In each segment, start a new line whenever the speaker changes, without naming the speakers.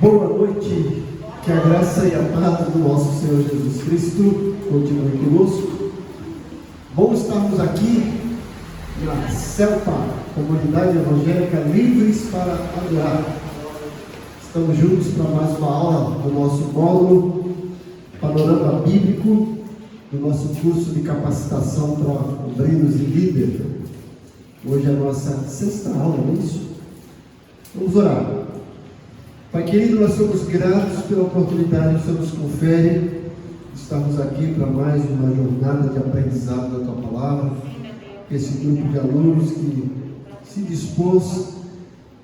Boa noite, que a graça e a paz do nosso Senhor Jesus Cristo continue conosco. Bom estarmos aqui na CELPA, Comunidade Evangélica Livres para Adorar. Estamos juntos para mais uma aula do nosso módulo Panorama Bíblico, do nosso curso de capacitação para obreiros e líderes. Hoje é a nossa sexta aula, não é isso? Vamos orar. Pai querido, nós somos gratos pela oportunidade que o Senhor nos confere. Estamos aqui para mais uma jornada de aprendizado da Tua Palavra. Esse grupo de alunos que se dispôs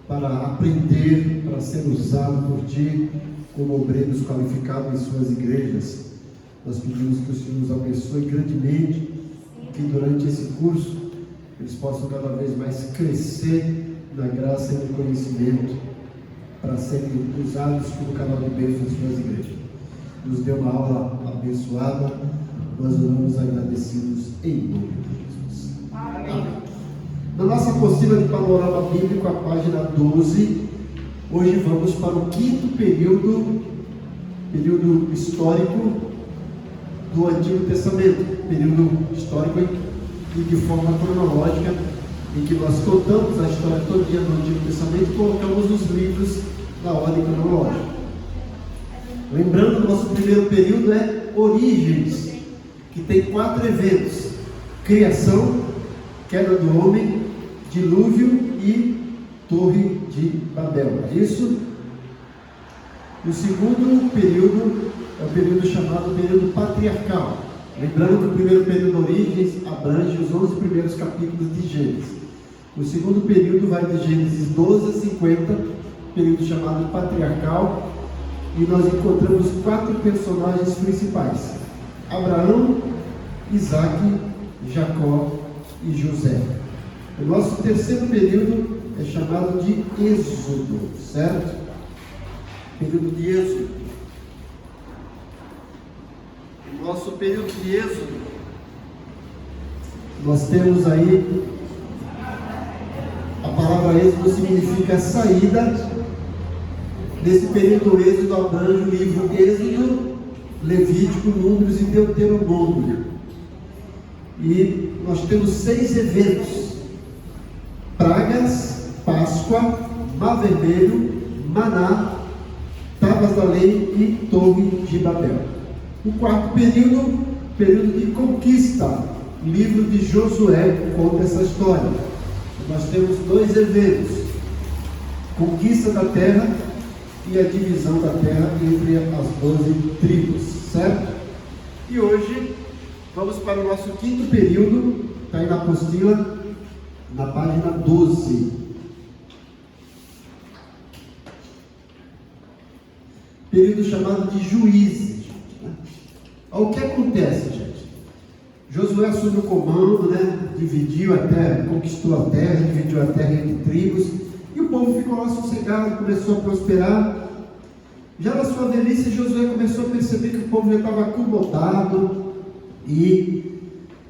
para aprender, para ser usado por Ti como obreiros qualificados em suas igrejas. Nós pedimos que o Senhor nos abençoe grandemente, que durante esse curso eles possam cada vez mais crescer na graça e no conhecimento, para serem usados como canal de bênção em suas igrejas. Nos deu uma aula abençoada, nós oramos agradecidos em nome de Jesus. Amém. Na nossa apostila de panorama bíblico, a página 12, hoje vamos para o quinto período histórico do Antigo Testamento, período histórico e de forma cronológica, em que nós contamos a história todinha do Antigo Testamento e colocamos os livros na ordem cronológica. Lembrando, o nosso primeiro período é Origens, que tem 4 eventos: criação, queda do homem, dilúvio e Torre de Babel. É isso? O segundo período é o período chamado período patriarcal. Lembrando que o primeiro período Origens abrange os 11 primeiros capítulos de Gênesis. O segundo período vai de Gênesis 12 a 50, período chamado patriarcal, e nós encontramos 4 personagens principais: Abraão, Isaac, Jacó e José. O nosso terceiro período é chamado de Êxodo, certo? Período de Êxodo. O nosso período de Êxodo, nós temos aí a palavra Êxodo, significa saída. Nesse período, o Êxodo abrange o livro Êxodo, Levítico, Números e Deuteronômio. E nós temos 6 eventos: pragas, Páscoa, Mar Vermelho, Maná, Tábuas da Lei e Torre de Babel. O quarto período, período de conquista. O livro de Josué conta essa história. Nós temos 2 eventos: conquista da terra e a divisão da terra entre as 12 tribos, certo? E hoje vamos para o nosso quinto período, está aí na apostila, na página 12. Período chamado de Juízes. O que acontece, gente? Josué assumiu o comando, dividiu a terra, conquistou a terra, dividiu a terra entre tribos, e o povo ficou lá sossegado, começou a prosperar. Já na sua velhice, Josué começou a perceber que o povo já estava acomodado e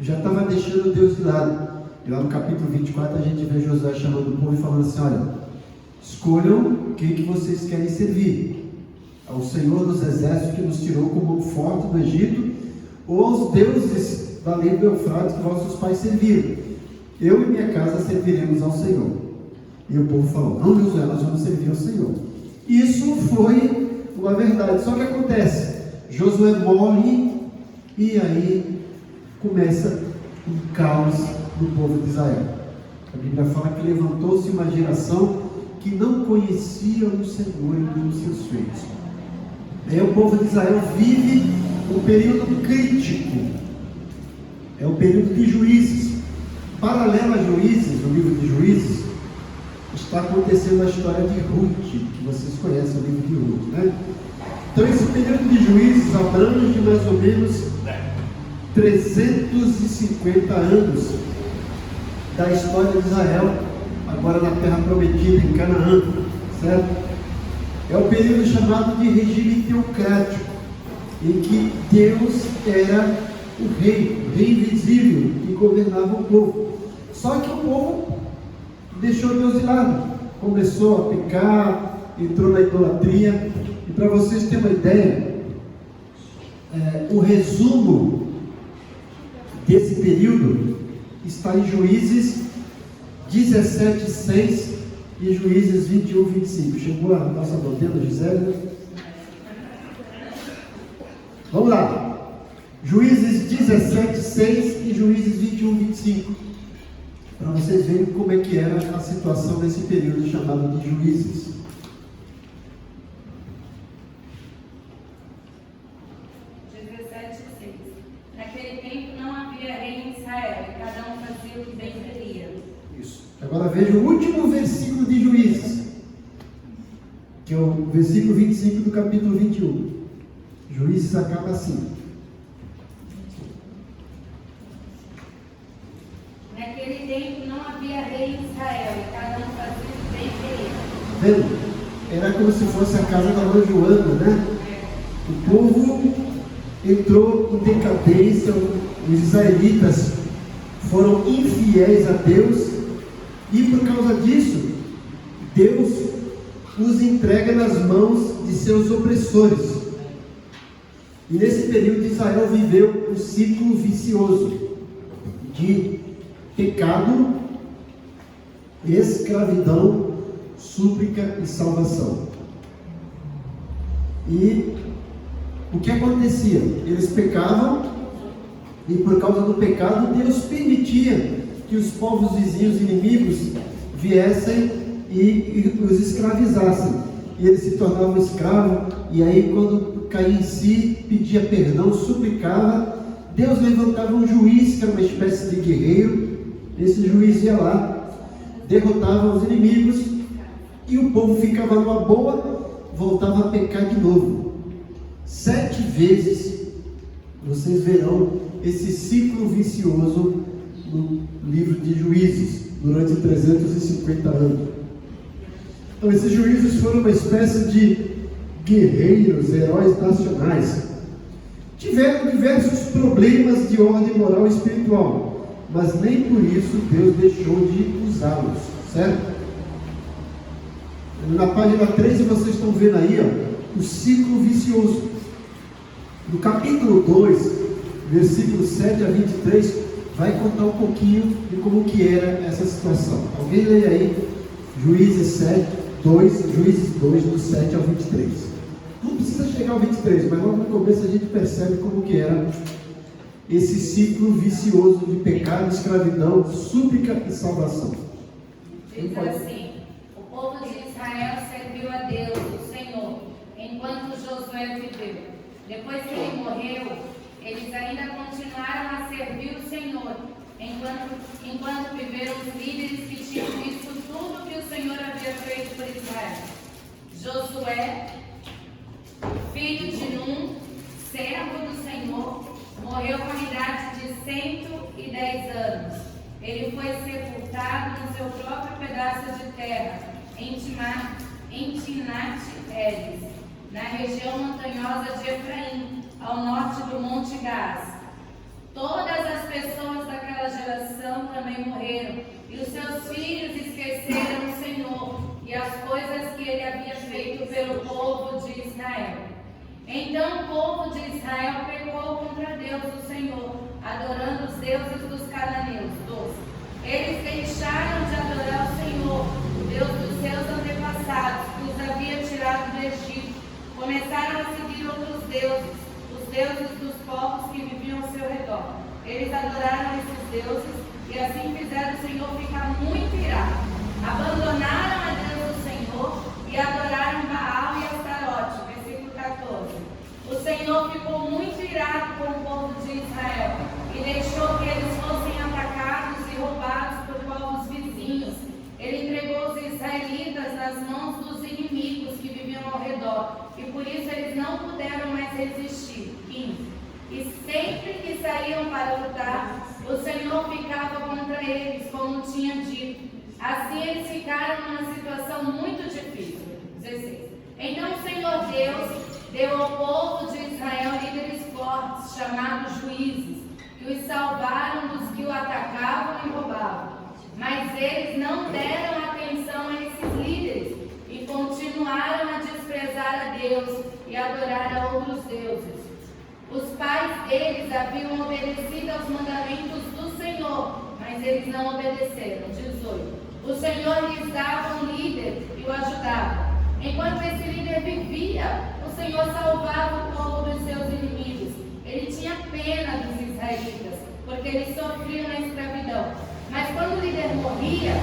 já estava deixando Deus de lado. E lá no capítulo 24 a gente vê Josué chamando o povo e falando assim: olha, escolham quem que vocês querem servir: ao Senhor dos Exércitos, que nos tirou com mão forte do Egito, ou aos deuses da além do Eufrates que vossos pais serviram. Eu e minha casa serviremos ao Senhor. E o povo falou: não, Josué, nós vamos servir ao Senhor. Isso foi uma verdade. Só que acontece, Josué morre e aí começa um caos no povo de Israel. A Bíblia fala que levantou-se uma geração que não conhecia o Senhor e nem os seus feitos. Aí o povo de Israel vive um período crítico. É o período de Juízes. Paralelo a Juízes, no livro de Juízes, está acontecendo a história de Ruth, que vocês conhecem o livro de Ruth, né? Então esse período de Juízes abrange mais ou menos 350 anos da história de Israel, agora na terra prometida, em Canaã, certo? É o período chamado de regime teocrático, em que Deus era o rei invisível que governava o povo. Só que o povo deixou Deus de lado. começou a pecar, entrou na idolatria. E para vocês terem uma ideia, o resumo desse período está em Juízes 17:6 e Juízes 21:25. Chegou a nossa modelo, Gisele? Vamos lá. Juízes 17:6 e Juízes 21:25. Para vocês verem como é que era a situação nesse período chamado de Juízes. Agora veja o último versículo de Juízes, que é o versículo 25 do capítulo 21. Juízes acaba assim:
naquele tempo não havia rei em Israel, e cada um fazia o que bem queria.
Vendo? Era como se fosse a casa da mãe Joana, né? O povo entrou em decadência, os israelitas foram infiéis a Deus. E por causa disso, Deus os entrega nas mãos de seus opressores. E nesse período Israel viveu um ciclo vicioso de pecado, escravidão, súplica e salvação. E o que acontecia? Eles pecavam, e por causa do pecado Deus permitia que os povos vizinhos inimigos viessem e os escravizassem. E eles se tornavam escravos, e aí quando caía em si, pedia perdão, suplicava, Deus levantava um juiz, que era uma espécie de guerreiro. Esse juiz ia lá, derrotava os inimigos, e o povo ficava numa boa, voltava a pecar de novo. 7 vezes vocês verão esse ciclo vicioso no livro de Juízes, durante 350 anos. Então esses juízes foram uma espécie de guerreiros, heróis nacionais. Tiveram diversos problemas de ordem moral e espiritual, mas nem por isso Deus deixou de usá-los, certo? Na página 13 vocês estão vendo aí, ó, o ciclo vicioso. No capítulo 2, versículo 7 a 23, vai contar um pouquinho de como que era essa situação. Alguém leia aí Juízes 2, do 7 ao 23. Não precisa chegar ao 23, mas logo no começo a gente percebe como que era esse ciclo vicioso de pecado, escravidão, súplica e salvação.
Diz assim: o povo de Israel serviu a Deus, o Senhor, enquanto Josué viveu. Depois que ele morreu, eles ainda continuaram a servir o Senhor, enquanto viveram os líderes que tinham visto tudo que o Senhor havia feito por Israel. Josué, filho de Num, servo do Senhor, morreu com a idade de 110 anos. Ele foi sepultado no seu próprio pedaço de terra, em Timnat-Heres, na região montanhosa de Efraim, ao norte do Monte Gás. Todas as pessoas daquela geração também morreram, e os seus filhos esqueceram o Senhor e as coisas que ele havia feito pelo povo de Israel. Então o povo de Israel pecou contra Deus, o Senhor, adorando os deuses dos cananeus. Eles deixaram de adorar o Senhor, o Deus dos seus antepassados, que os havia tirado do Egito. Começaram a seguir outros deuses, os deuses dos povos que viviam ao seu redor. Eles adoraram esses deuses e assim fizeram o Senhor ficar muito irado. Abandonaram a Deus do Senhor e adoraram Baal e Astarote. Versículo 14. O Senhor ficou muito irado com o povo de Israel e deixou que eles fossem atacados e roubados por povos vizinhos. Ele entregou os israelitas nas mãos dos inimigos que viviam ao redor, e por isso eles não puderam mais resistir. 15. E sempre que saíam para lutar, o Senhor ficava contra eles, como tinha dito. Assim eles ficaram numa situação muito difícil. 16. Então o Senhor Deus deu ao povo de Israel líderes fortes, chamados juízes, que os salvaram dos que o atacavam e roubavam. Mas eles não deram atenção a esses líderes Deus e adorar a outros deuses. Os pais deles haviam obedecido aos mandamentos do Senhor, mas eles não obedeceram. 18. O Senhor lhes dava um líder e o ajudava. Enquanto esse líder vivia, o Senhor salvava o povo dos seus inimigos. Ele tinha pena dos israelitas, porque eles sofriam na escravidão. Mas quando o líder morria,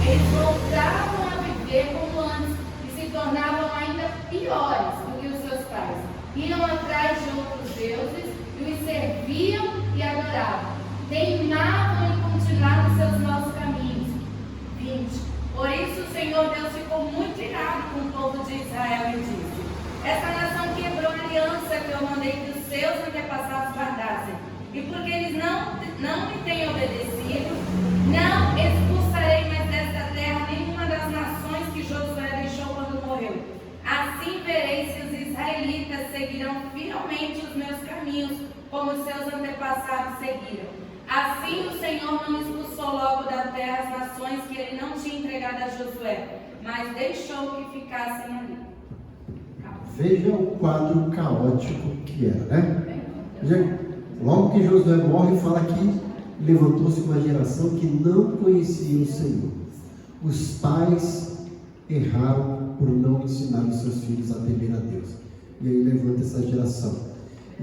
eles voltavam a viver como antes e se tornavam ainda piores do que os seus pais. Iam atrás de outros deuses e os serviam e adoravam. Teimavam em continuar nos seus maus caminhos. 20. Por isso o Senhor Deus ficou muito irado com o povo de Israel e disse: esta nação quebrou a aliança que eu mandei que os seus antepassados guardassem. E porque eles não me têm obedecido, não expulsarei mais desta terra nenhuma das nações que Josué deixou quando morreu. Assim verei se os israelitas seguirão fielmente os meus caminhos, como os seus antepassados seguiram. Assim o Senhor não expulsou logo da terra as nações que ele não tinha entregado a Josué, mas deixou que ficassem ali.
Veja o quadro caótico que era, né? Logo que Josué morre, fala que levantou-se uma geração que não conhecia o Senhor. Os pais erraram por não ensinar os seus filhos a temer a Deus. E aí levanta essa geração.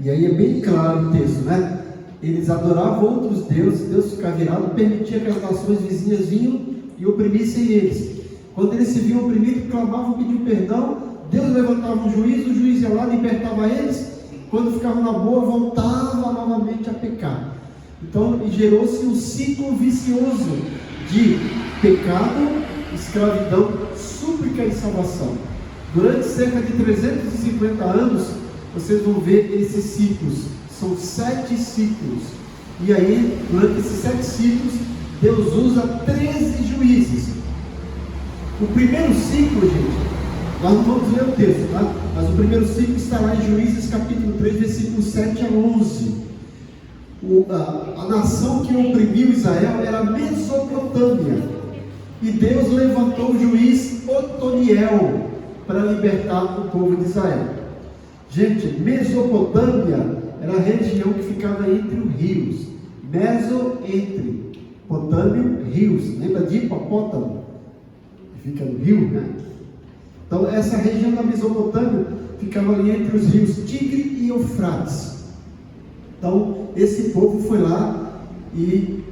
E aí é bem claro o texto, né? Eles adoravam outros deuses, Deus ficava virado, permitia que as nações vizinhas vinham e oprimissem eles. Quando eles se viam oprimidos, clamavam, pediam perdão, Deus levantava um juiz, o juiz ia lá, libertava eles. Quando ficavam na boa, voltava novamente a pecar. Então gerou-se um ciclo vicioso de pecado, escravidão, súplica e salvação. Durante cerca de 350 anos, vocês vão ver esses ciclos. São 7 ciclos. E aí, durante esses 7 ciclos, Deus usa 13 juízes. O primeiro ciclo, gente, nós não vamos ler o texto, tá? Mas o primeiro ciclo está lá em Juízes capítulo 3, versículos 7 a 11. A nação que oprimiu Israel era a Mesopotâmia. E Deus levantou o juiz Otoniel para libertar o povo de Israel. Gente, Mesopotâmia era a região que ficava entre os rios. Meso, entre. Potâmio, rios. Lembra de hipopótamo? Fica no rio, né? Então, essa região da Mesopotâmia ficava ali entre os rios Tigre e Eufrates. Então, esse povo foi lá e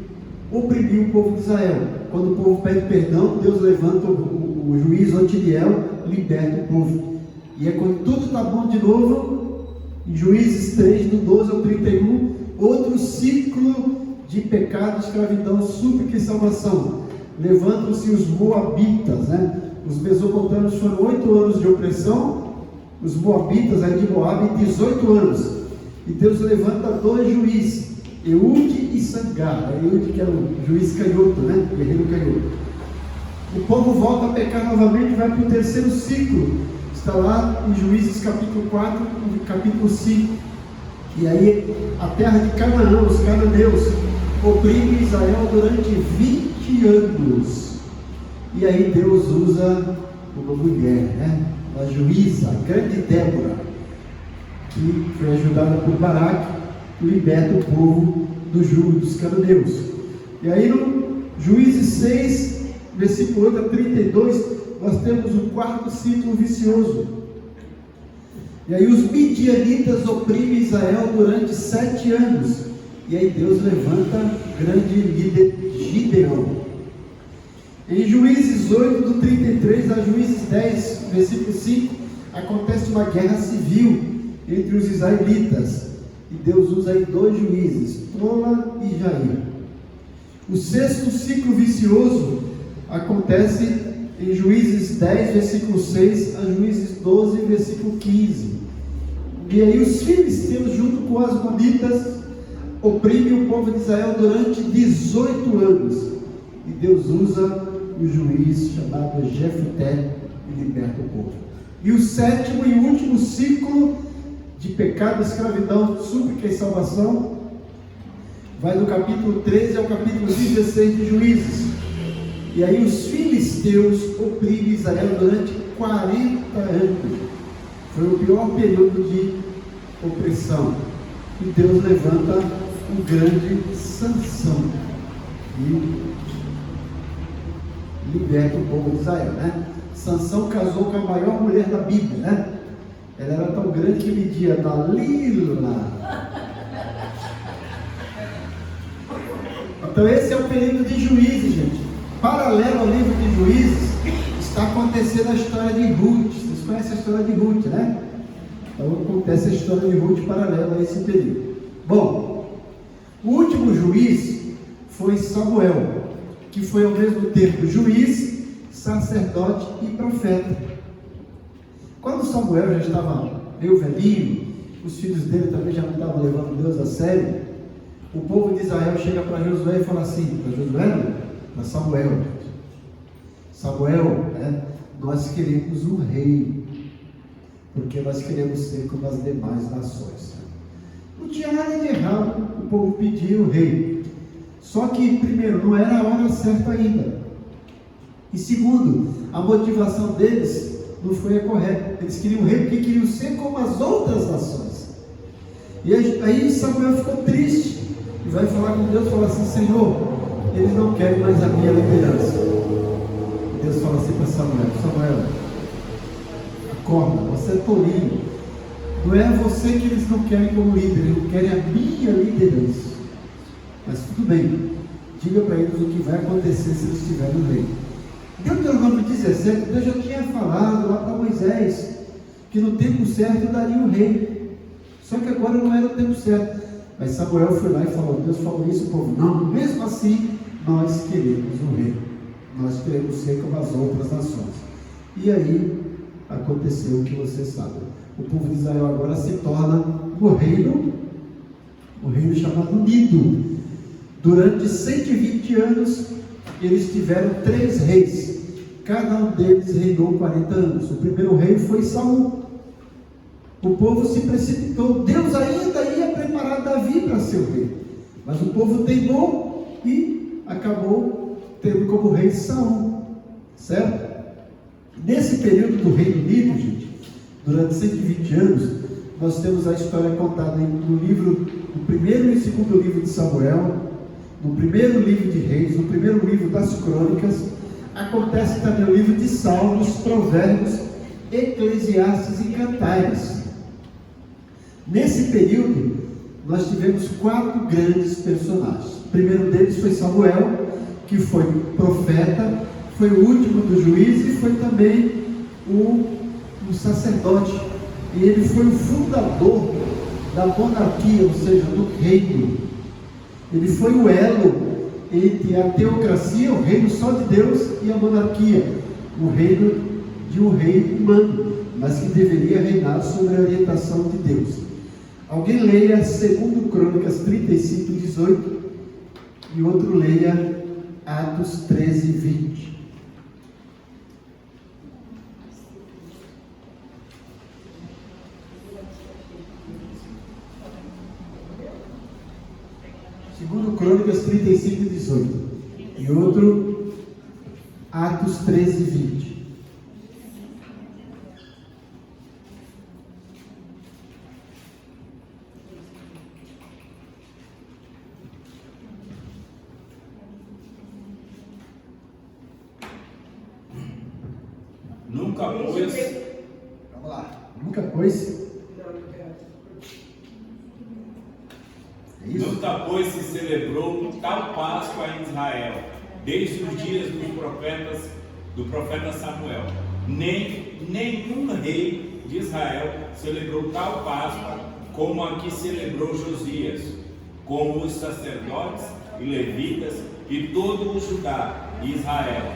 oprimiu o povo de Israel. Quando o povo pede perdão, Deus levanta o juiz Otiniel, liberta o povo. E é quando tudo está bom de novo, em Juízes 3, do 12 ao 31, outro ciclo de pecado, escravidão, súplica e salvação. Levantam-se os Moabitas, né? Os mesopotâmios foram 8 anos de opressão, os Moabitas, aí de Moabe, 18 anos. E Deus levanta 2 juízes, Eude e Sangar. Eude que era o juiz canhoto, né? Guerreiro canhoto. O povo volta a pecar novamente e vai para o terceiro ciclo. Está lá em Juízes capítulo 4 e capítulo 5. E aí a terra de Canaã, os cananeus, oprimem Israel durante 20 anos. E aí Deus usa uma mulher, né? Uma juíza, a grande Débora, que foi ajudada por Baraque, que liberta o povo do jugo dos cananeus. E aí no Juízes 6, versículo 8 a 32, nós temos o 4º ciclo vicioso. E aí os midianitas oprimem Israel durante 7 anos. E aí Deus levanta grande líder Gideão. Em Juízes 8, do 33 a Juízes 10, versículo 5, acontece uma guerra civil entre os israelitas. E Deus usa aí 2 juízes, Tola e Jair. O 6º ciclo vicioso acontece em Juízes 10, versículo 6 a Juízes 12, versículo 15. E aí os filisteus, junto com as monitas, oprimem o povo de Israel durante 18 anos. E Deus usa o juiz chamado Jefté e liberta o povo. E o 7º e último ciclo de pecado, escravidão, súplica e salvação vai do capítulo 13 ao capítulo 16 de Juízes. E aí os filisteus oprimem Israel durante 40 anos. Foi o pior período de opressão. E Deus levanta um grande Sansão e liberta o povo de Israel, né? Sansão casou com a maior mulher da Bíblia, né? Ela era tão grande que media Dalila. Então esse é o período de Juízes, gente. Paralelo ao livro de Juízes, está acontecendo a história de Ruth. Vocês conhecem a história de Ruth, né? Então acontece a história de Ruth paralela a esse período. Bom, o último juiz foi Samuel, que foi ao mesmo tempo juiz, sacerdote e profeta. Quando Samuel já estava meio velhinho, os filhos dele também já não estavam levando Deus a sério, o povo de Israel chega para Josué e fala assim, para Josué não, para Samuel: Samuel, nós queremos um rei, porque nós queremos ser como as demais nações. Não tinha nada de errado o povo pedir o rei, só que primeiro, não era a hora certa ainda, e segundo, a motivação deles não foi a correta. Eles queriam um rei porque queriam ser como as outras nações. E aí Samuel ficou triste e vai falar com Deus, falar assim: Senhor, eles não querem mais a minha liderança. E Deus fala assim para Samuel: Samuel, acorda, você é tolinho. Não é você que eles não querem como líder, eles não querem a minha liderança. Mas tudo bem, diga para eles o que vai acontecer se eles estiverem no rei. Deuteronômio 17, Deus já tinha falado lá para Moisés que no tempo certo daria um rei, só que agora não era o tempo certo. Mas Samuel foi lá e falou: Deus falou isso, o povo: não, mesmo assim nós queremos um rei, nós queremos ser como as outras nações. E aí aconteceu o que você sabe. O povo de Israel agora se torna o reino chamado Unido. Durante 120 anos eles tiveram 3 reis, cada um deles reinou 40 anos. O primeiro rei foi Saul. O povo se precipitou, Deus ainda ia preparar Davi para ser o rei, mas o povo teimou e acabou tendo como rei Saul, certo? Nesse período do Reino Unido, gente, durante 120 anos, nós temos a história contada no livro, no primeiro e segundo livro de Samuel, no primeiro livro de Reis, no primeiro livro das Crônicas. Acontece também o livro de Salmos, Provérbios, Eclesiastes e Cantares. Nesse período, nós tivemos 4 grandes personagens. O primeiro deles foi Samuel, que foi profeta, foi o último dos juízes e foi também o sacerdote. E ele foi o fundador da monarquia, ou seja, do reino. Ele foi o elo entre a teocracia, o reino só de Deus, e a monarquia, o reino de um rei humano, mas que deveria reinar sob a orientação de Deus. Alguém leia 2 Crônicas 35, 18 e outro leia Atos 13, 20. Segundo Crônicas 35 e 18 e outro Atos 13 e 20.
Nunca pois.
Vamos lá. Nunca pois. É isso?
Nunca pois se celebrou tal Páscoa em Israel, desde os dias do profeta Samuel. Nenhum rei de Israel celebrou tal Páscoa como a que celebrou Josias, com os sacerdotes e levitas e todo o Judá e Israel,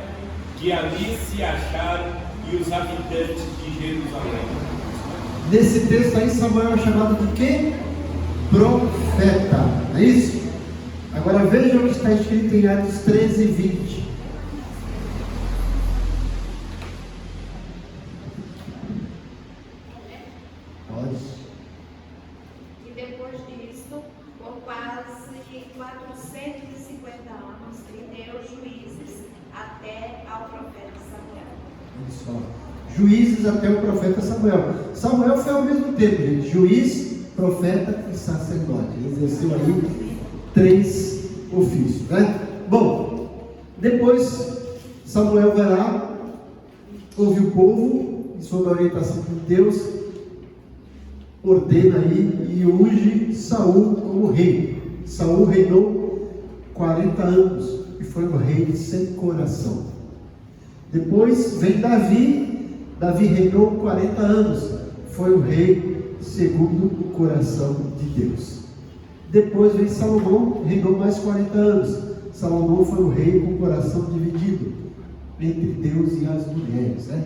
que ali se acharam, e os habitantes de Jerusalém.
Nesse texto aí, Samuel é chamado de quê? Profeta, não é isso? Agora veja o que está escrito em Atos 13 e 20. Pode.
E depois disso, por quase 450 anos, e deu juízes até ao profeta Samuel.
Olha só. juízes até o profeta Samuel. Samuel foi ao mesmo tempo, gente, juiz, profeta e sacerdote. Ele exerceu aí 3 ofícios, né? Bom, depois Samuel vai lá, ouve o povo, e sob a orientação de Deus, ordena aí e unge Saul como rei. Saul reinou 40 anos e foi um rei sem coração. Depois vem Davi. Davi reinou 40 anos, foi um rei segundo o coração de Deus. Depois vem Salomão, reinou mais 40 anos. Salomão foi um rei com o coração dividido entre Deus e as mulheres, né?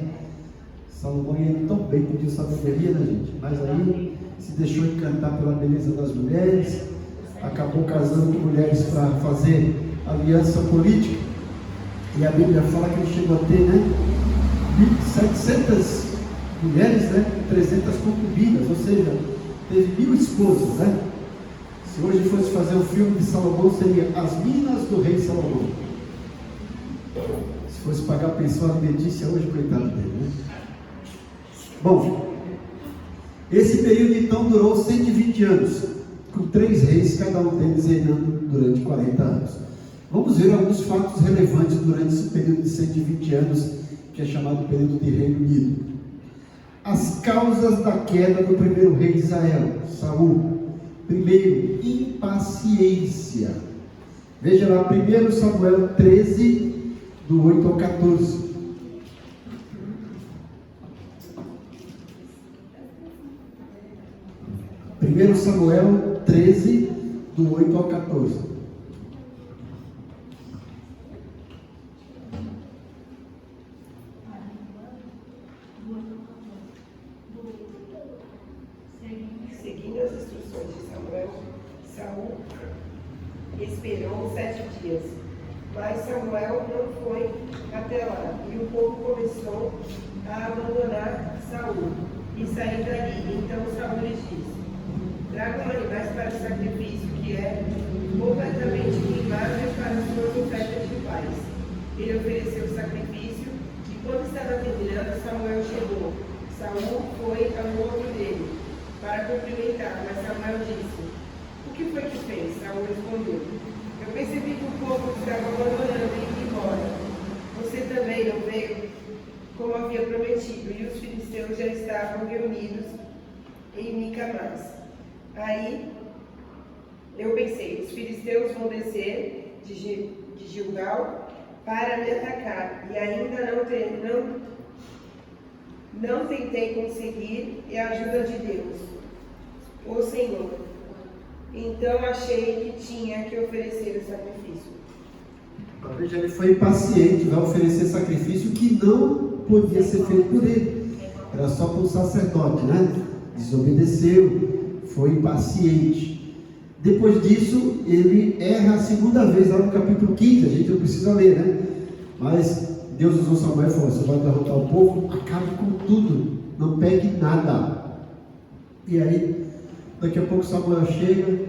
Salomão ia tão bem, pediu sabedoria, né, gente? Mas aí se deixou encantar pela beleza das mulheres, acabou casando com mulheres para fazer aliança política. E a Bíblia fala que ele chegou a ter, né, 700 mulheres, né, 300 concubinas, ou seja, teve 1000 esposas, né? Se hoje fosse fazer um filme de Salomão, seria As Minas do Rei Salomão. Se fosse pagar pensão alimentícia hoje, coitado dele, né? Bom, esse período então durou 120 anos, com 3 reis, cada um deles reinando durante 40 anos. Vamos ver alguns fatos relevantes durante esse período de 120 anos, que é chamado período de Reino Unido. As causas da queda do primeiro rei de Israel, Saul. Primeiro, impaciência. Veja lá, 1 Samuel 13, do 8 ao 14. 1 Samuel 13, do 8 ao 14.
Seguindo as instruções de Samuel, Saul esperou 7 dias, mas Samuel não foi até lá, e o povo começou a abandonar Saul e sair dali. Então Saul lhes disse: tragam animais para o sacrifício, que é completamente queimável para as suas ofertas de paz. Ele ofereceu o sacrifício, e quando estava terminando, Samuel chegou. Saul foi ao encontro dele para cumprimentar, mas Samuel disse: o que foi que fez? Saul respondeu: eu percebi que o povo estava abandonando e indo embora. Você também não veio como havia prometido, e os filisteus já estavam reunidos em Micamás. Aí eu pensei: os filisteus vão descer de Gilgal para me atacar, e ainda não tentei conseguir a ajuda de Deus, o Senhor. Então achei que tinha que oferecer o sacrifício.
Veja, ele foi impaciente, vai oferecer sacrifício que não podia ser feito por ele. Era só para o sacerdote, né? Desobedeceu, foi impaciente. Depois disso, ele erra a segunda vez, lá no capítulo 15, a gente não precisa ler, né? Mas Deus usou Samuel e falou: você vai derrotar o povo, acabe com tudo, não pegue nada. E aí, daqui a pouco Samuel chega,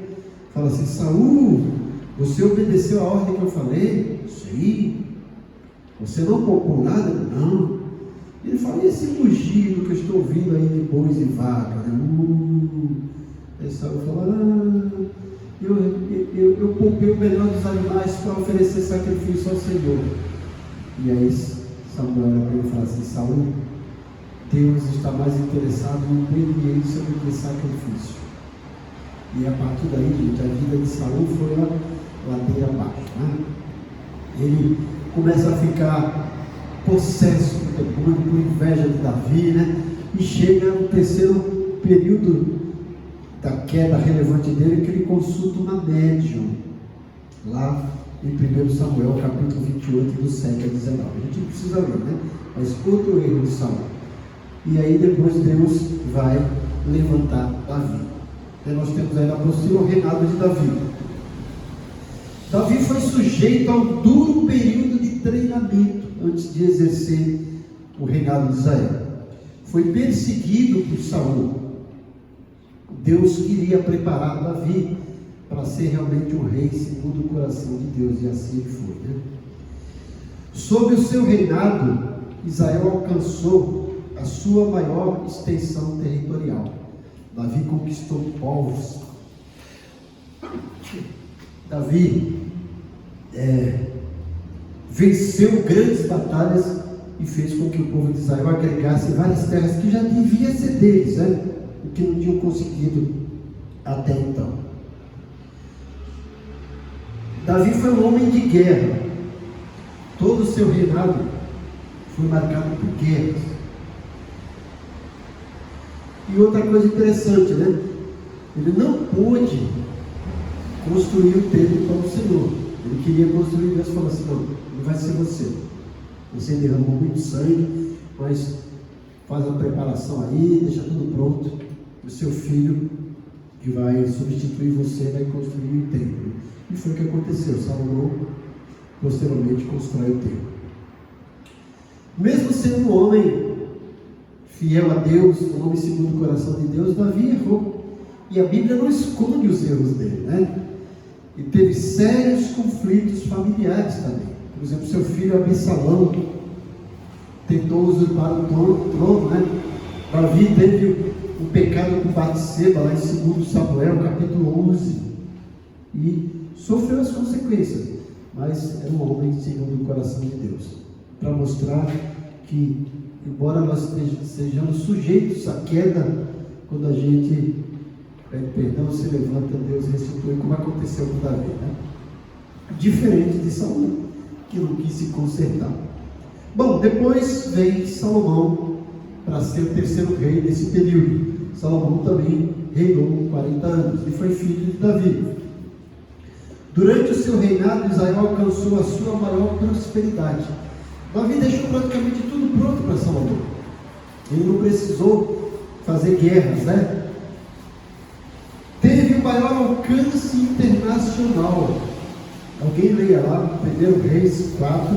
fala assim: Saul, você obedeceu a ordem que eu falei? Sim. Você não poupou nada? Não. Ele fala: e esse mugido que eu estou ouvindo aí de bois e vacas? Aí Saul fala: eu poupei o melhor dos animais para oferecer sacrifício ao Senhor. E aí Samuel fala assim: Saul, Deus está mais interessado em obediência do que sacrifício. E a partir daí, gente, a vida de Saul foi a ladeira abaixo, né? Ele começa a ficar possesso por demônio, por inveja de Davi, né? E chega no terceiro período da queda relevante dele, que ele consulta uma médium, lá em 1 Samuel, capítulo 28, do 7 a 19. A gente não precisa ler, né? Mas outro erro de Saul. E aí depois Deus vai levantar Davi. Então nós temos aí na apostila o reinado de Davi. Davi foi sujeito a um duro período de treinamento antes de exercer o reinado de Israel. Foi perseguido por Saul. Deus queria preparar Davi para ser realmente um rei segundo o coração de Deus, e assim ele foi, né? Sob o seu reinado, Israel alcançou a sua maior extensão territorial. Davi conquistou povos. Davi venceu grandes batalhas e fez com que o povo de Israel agregasse várias terras que já devia ser deles, o que não tinham conseguido até então. Davi foi um homem de guerra. Todo o seu reinado foi marcado por guerras. E outra coisa interessante, ele não pôde construir o templo para o Senhor. Ele queria construir, Deus falou assim: não vai ser você. Você derramou muito sangue, mas faz a preparação aí, deixa tudo pronto. O seu filho, que vai substituir você, vai construir o templo. E foi o que aconteceu. Salomão, posteriormente, constrói o templo. Mesmo sendo um homem fiel a Deus, um homem segundo o coração de Deus, Davi errou. E a Bíblia não esconde os erros dele, E teve sérios conflitos familiares também. Por exemplo, seu filho Absalão tentou usurpar o trono, Davi teve um pecado com Batseba, lá em 2 Samuel, capítulo 11, e sofreu as consequências, mas era um homem segundo o coração de Deus, para mostrar que, embora nós sejamos sujeitos à queda, quando a gente pede perdão, se levanta, Deus restitui, como aconteceu com Davi, diferente de Saul, que não quis se consertar. Bom, depois vem Salomão para ser o terceiro rei desse período. Salomão também reinou 40 anos e foi filho de Davi. Durante o seu reinado, Israel alcançou a sua maior prosperidade. Davi deixou praticamente tudo pronto para Salomão. Ele não precisou fazer guerras, Teve o maior alcance internacional. Alguém leia lá no 1 Reis 4,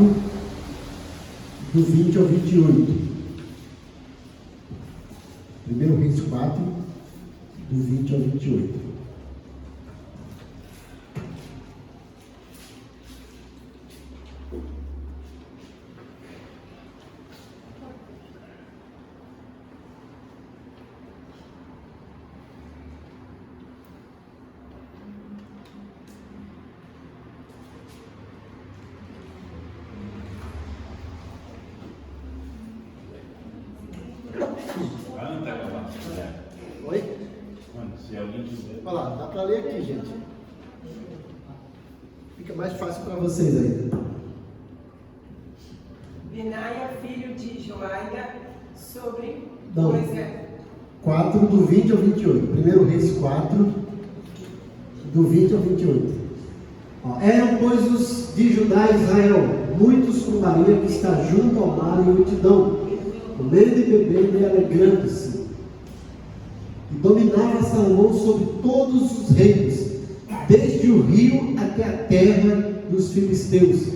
do 20 ao 28. 1 Reis 4, do 20 ao 28. Oi?
Se alguém quiser.
Olha lá, dá para ler aqui, gente. Fica mais fácil para vocês aí.
Benaia, filho de Joaida, sobre
Não.
Moisés.
4 do 20 ao 28. 1 Reis 4, do 20 ao 28. Eram, pois, os de Judá e Israel, muitos como Maria que está junto ao mar em multidão, comendo e bebendo e alegrando-se. E dominava Salomão sobre todos os reinos, desde o rio até a terra dos filisteus,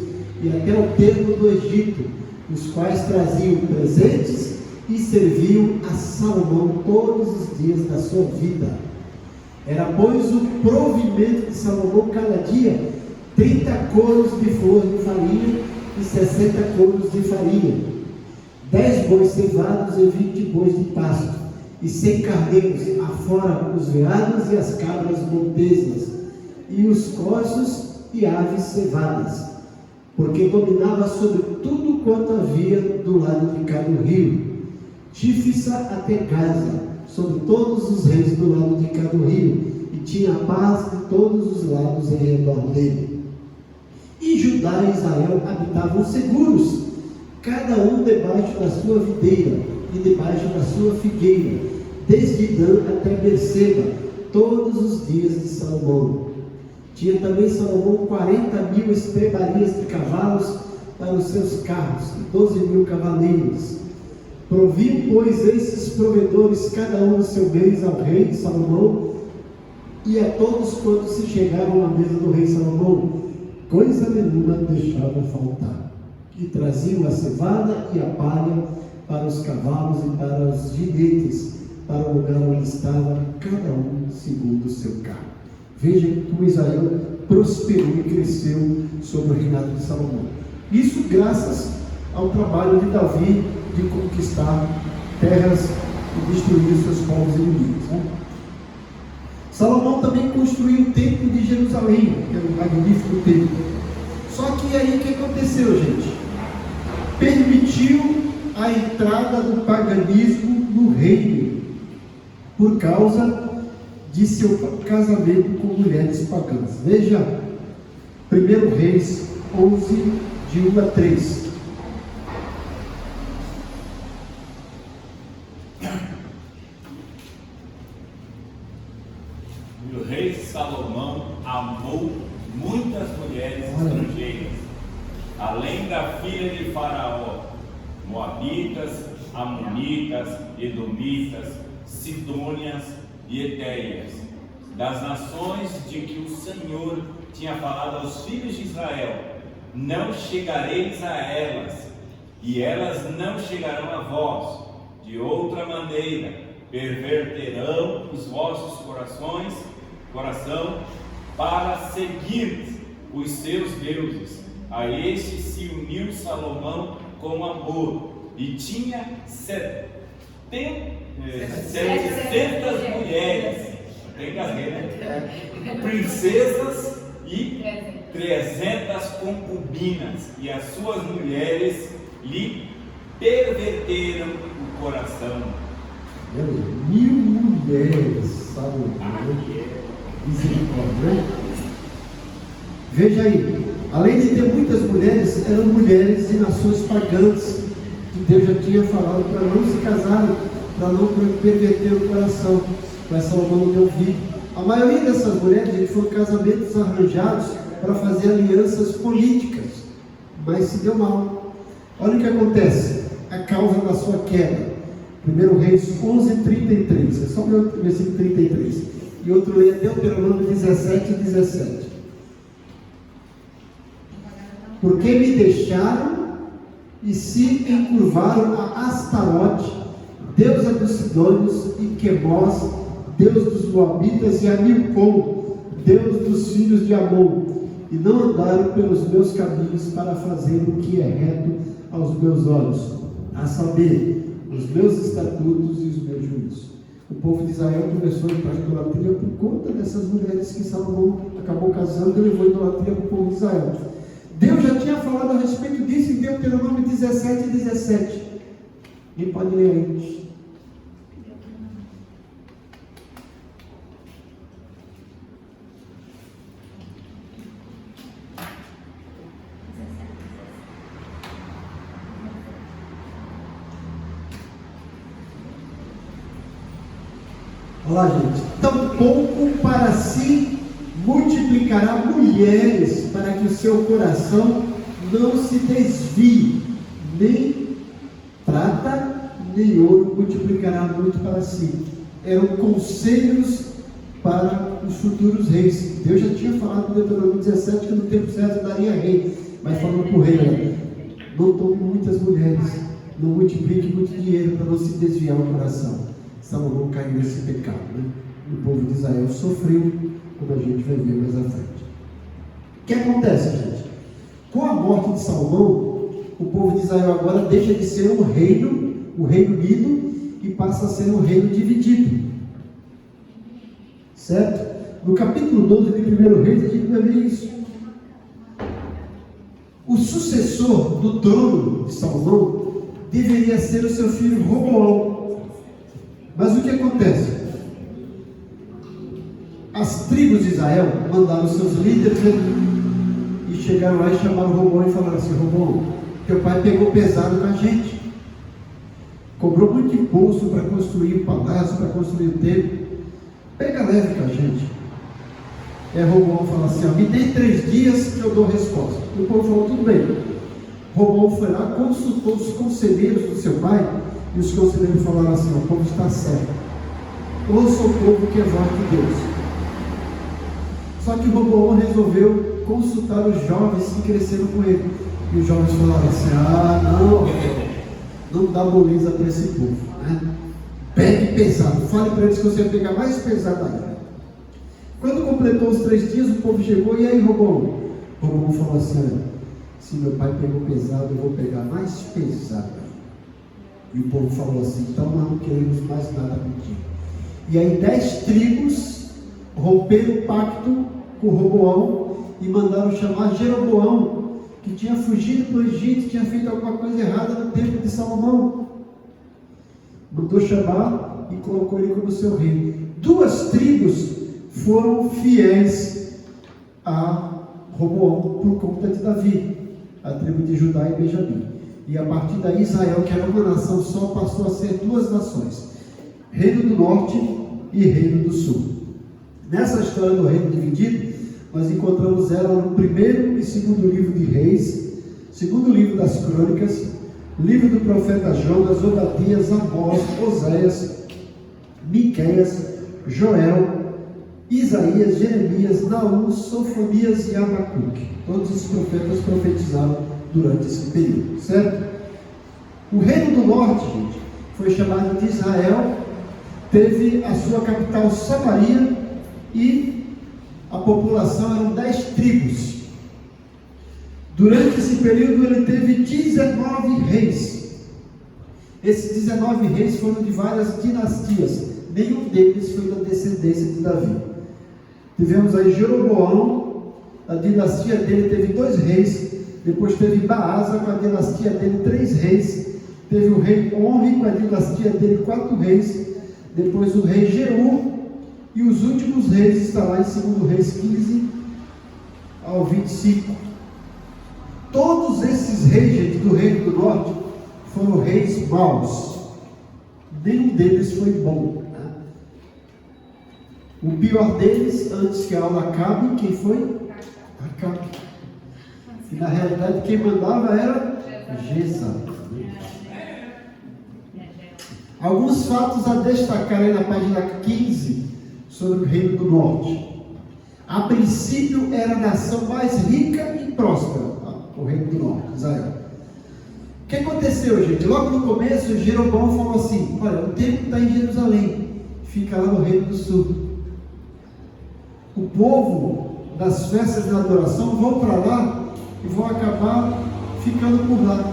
e até o termo do Egito, os quais traziam presentes e serviam a Salomão todos os dias da sua vida. Era, pois, o provimento de Salomão cada dia 30 coros de flor de farinha e 60 coros de farinha, 10 bois cevados e 20 bois de pasto, e 100 carneiros, afora os veados e as cabras montesas, e os corços e aves cevadas, porque dominava sobre tudo quanto havia do lado de cá do rio, Tífisa até Gaza, sobre todos os reis do lado de cá do rio, e tinha paz de todos os lados em redor dele. E Judá e Israel habitavam seguros, cada um debaixo da sua videira e debaixo da sua figueira, desde Dan até Berseba, todos os dias de Salomão. Tinha também Salomão 40.000 estrebarias de cavalos para os seus carros, e 12.000 cavaleiros. Proviam, pois, esses provedores cada um do seu mês ao rei Salomão, e a todos quantos se chegavam à mesa do rei Salomão, coisa nenhuma deixava faltar. E traziam a cevada e a palha para os cavalos e para os ginetes, para o lugar onde estava cada um segundo o seu carro. Veja como Israel prosperou e cresceu sob o reinado de Salomão. Isso graças ao trabalho de Davi de conquistar terras e destruir os seus povos inimigos. Né? Salomão também construiu o templo de Jerusalém, que é um magnífico templo. Só que aí o que aconteceu, gente? Permitiu a entrada do paganismo no reino, por causa de seu casamento com mulheres pagãs. Veja 1 Reis 11, de 1 a 3.
E o rei Salomão amou muitas mulheres estrangeiras, além da filha de Faraó, Moabitas, Amonitas, Edomitas, Sidônias e Etéias, das nações de que o Senhor tinha falado aos filhos de Israel: não chegareis a elas, e elas não chegarão a vós. De outra maneira, perverterão os vossos coração para seguir os seus deuses. A este se uniu Salomão com amor, e tinha 700 mulheres, tem gagueira, princesas e 300 concubinas, e as suas mulheres lhe perverteram o coração.
1000 mulheres, Salomão, misericórdia, né? Veja aí, além de ter muitas mulheres, eram mulheres de nações pagãs, que Deus já tinha falado para não se casarem, para não perverter o coração. Mas Salomão não deu ouvido. A maioria dessas mulheres foram casamentos arranjados para fazer alianças políticas, mas se deu mal. Olha o que acontece, a causa da sua queda. 1 Reis 11, 33, é só o versículo 33, e outro leia Deuteronômio 17 e 17. Porque me deixaram e se encurvaram a Astarote, deusa dos Sidônios, e Quemós, deus dos Moabitas, e a Milcom, deus dos filhos de Amon, e não andaram pelos meus caminhos para fazer o que é reto aos meus olhos, a saber, os meus estatutos e os meus juízos. O povo de Israel começou a entrar em idolatria por conta dessas mulheres que Salomão acabou casando e levou idolatria para o povo de Israel. Deus já tinha falado a respeito disso em Deuteronômio 17 e 17. Quem pode ler aí? Olha lá, gente. Tampouco para si multiplicará mulheres, para que o seu coração não se desvie, nem prata, nem ouro multiplicará muito para si. Eram conselhos para os futuros reis. Deus já tinha falado no Deuteronômio 17 que no tempo certo daria rei, mas falou para o rei: não tome muitas mulheres, não multiplique muito dinheiro para não se desviar o coração. Salomão caiu nesse pecado, né? O povo de Israel sofreu, como a gente vai ver mais à frente. O que acontece, gente? Com a morte de Salomão, o povo de Israel agora deixa de ser um reino, o Reino Unido, e passa a ser um reino dividido. Certo? No capítulo 12 de 1 Reis, a gente vai ver isso. O sucessor do trono de Salomão deveria ser o seu filho Roboão. Mas o que acontece? As tribos de Israel mandaram seus líderes e chegaram lá e chamaram Roboão e falaram assim: Roboão, teu pai pegou pesado com a gente, cobrou muito imposto para construir o palácio, para construir o templo, pega leve com a gente. Roboão fala assim: me dê 3 dias que eu dou resposta. E o povo falou: tudo bem. Roboão foi lá, consultou os conselheiros do seu pai, e os conselheiros falaram assim: o povo está certo, ouça o povo que é voz de Deus. Só que Roboão resolveu consultar os jovens que cresceram com ele, e os jovens falaram assim: não dá moleza para esse povo, né? Pegue pesado, fale para eles que você vai pegar mais pesado ainda. Quando completou os 3 dias, o povo chegou: e aí, Roboão? Roboão falou assim: se meu pai pegou pesado, eu vou pegar mais pesado. E o povo falou assim: então não queremos mais nada contigo. E aí 10 tribos romperam o pacto com Roboão e mandaram chamar Jeroboão, que tinha fugido para o Egito, tinha feito alguma coisa errada no tempo de Salomão. Mandou chamar e colocou ele como seu rei. 2 tribos foram fiéis a Roboão por conta de Davi, a tribo de Judá e Benjamim. E a partir daí Israel, que era uma nação só, passou a ser 2 nações: Reino do Norte e Reino do Sul. Nessa história do reino dividido, nós encontramos ela no 1º e 2º livro de Reis, 2º livro das Crônicas, livro do profeta Jonas, Obadias, Amós, Oséias, Miqueias, Joel, Isaías, Jeremias, Naum, Sofonias e Abacuque. Todos os profetas profetizaram durante esse período, certo? O reino do norte, gente, foi chamado de Israel, teve a sua capital Samaria e a população eram 10 tribos. Durante esse período ele teve 19 reis. Esses 19 reis foram de várias dinastias, nenhum deles foi da descendência de Davi. Tivemos aí Jeroboão, a dinastia dele teve 2 reis, depois teve Baasa, com a dinastia dele 3 reis, teve o rei Onri, com a dinastia dele 4 reis, depois o rei Jeú, e os últimos reis estão lá em 2 Reis 15 ao 25. Todos esses reis, gente, do reino do norte, foram reis maus, nenhum deles foi bom. O pior deles, antes que a aula acabe, quem foi? Acabe. E na realidade quem mandava era Jezabel. Alguns fatos a destacar aí na página 15 sobre o reino do norte. A princípio era a nação mais rica e próspera, o reino do norte, Israel. O que aconteceu, gente? Logo no começo, Jeroboão falou assim: olha, o templo está em Jerusalém, fica lá no reino do sul. O povo das festas de adoração vão para lá e vão acabar ficando por lá.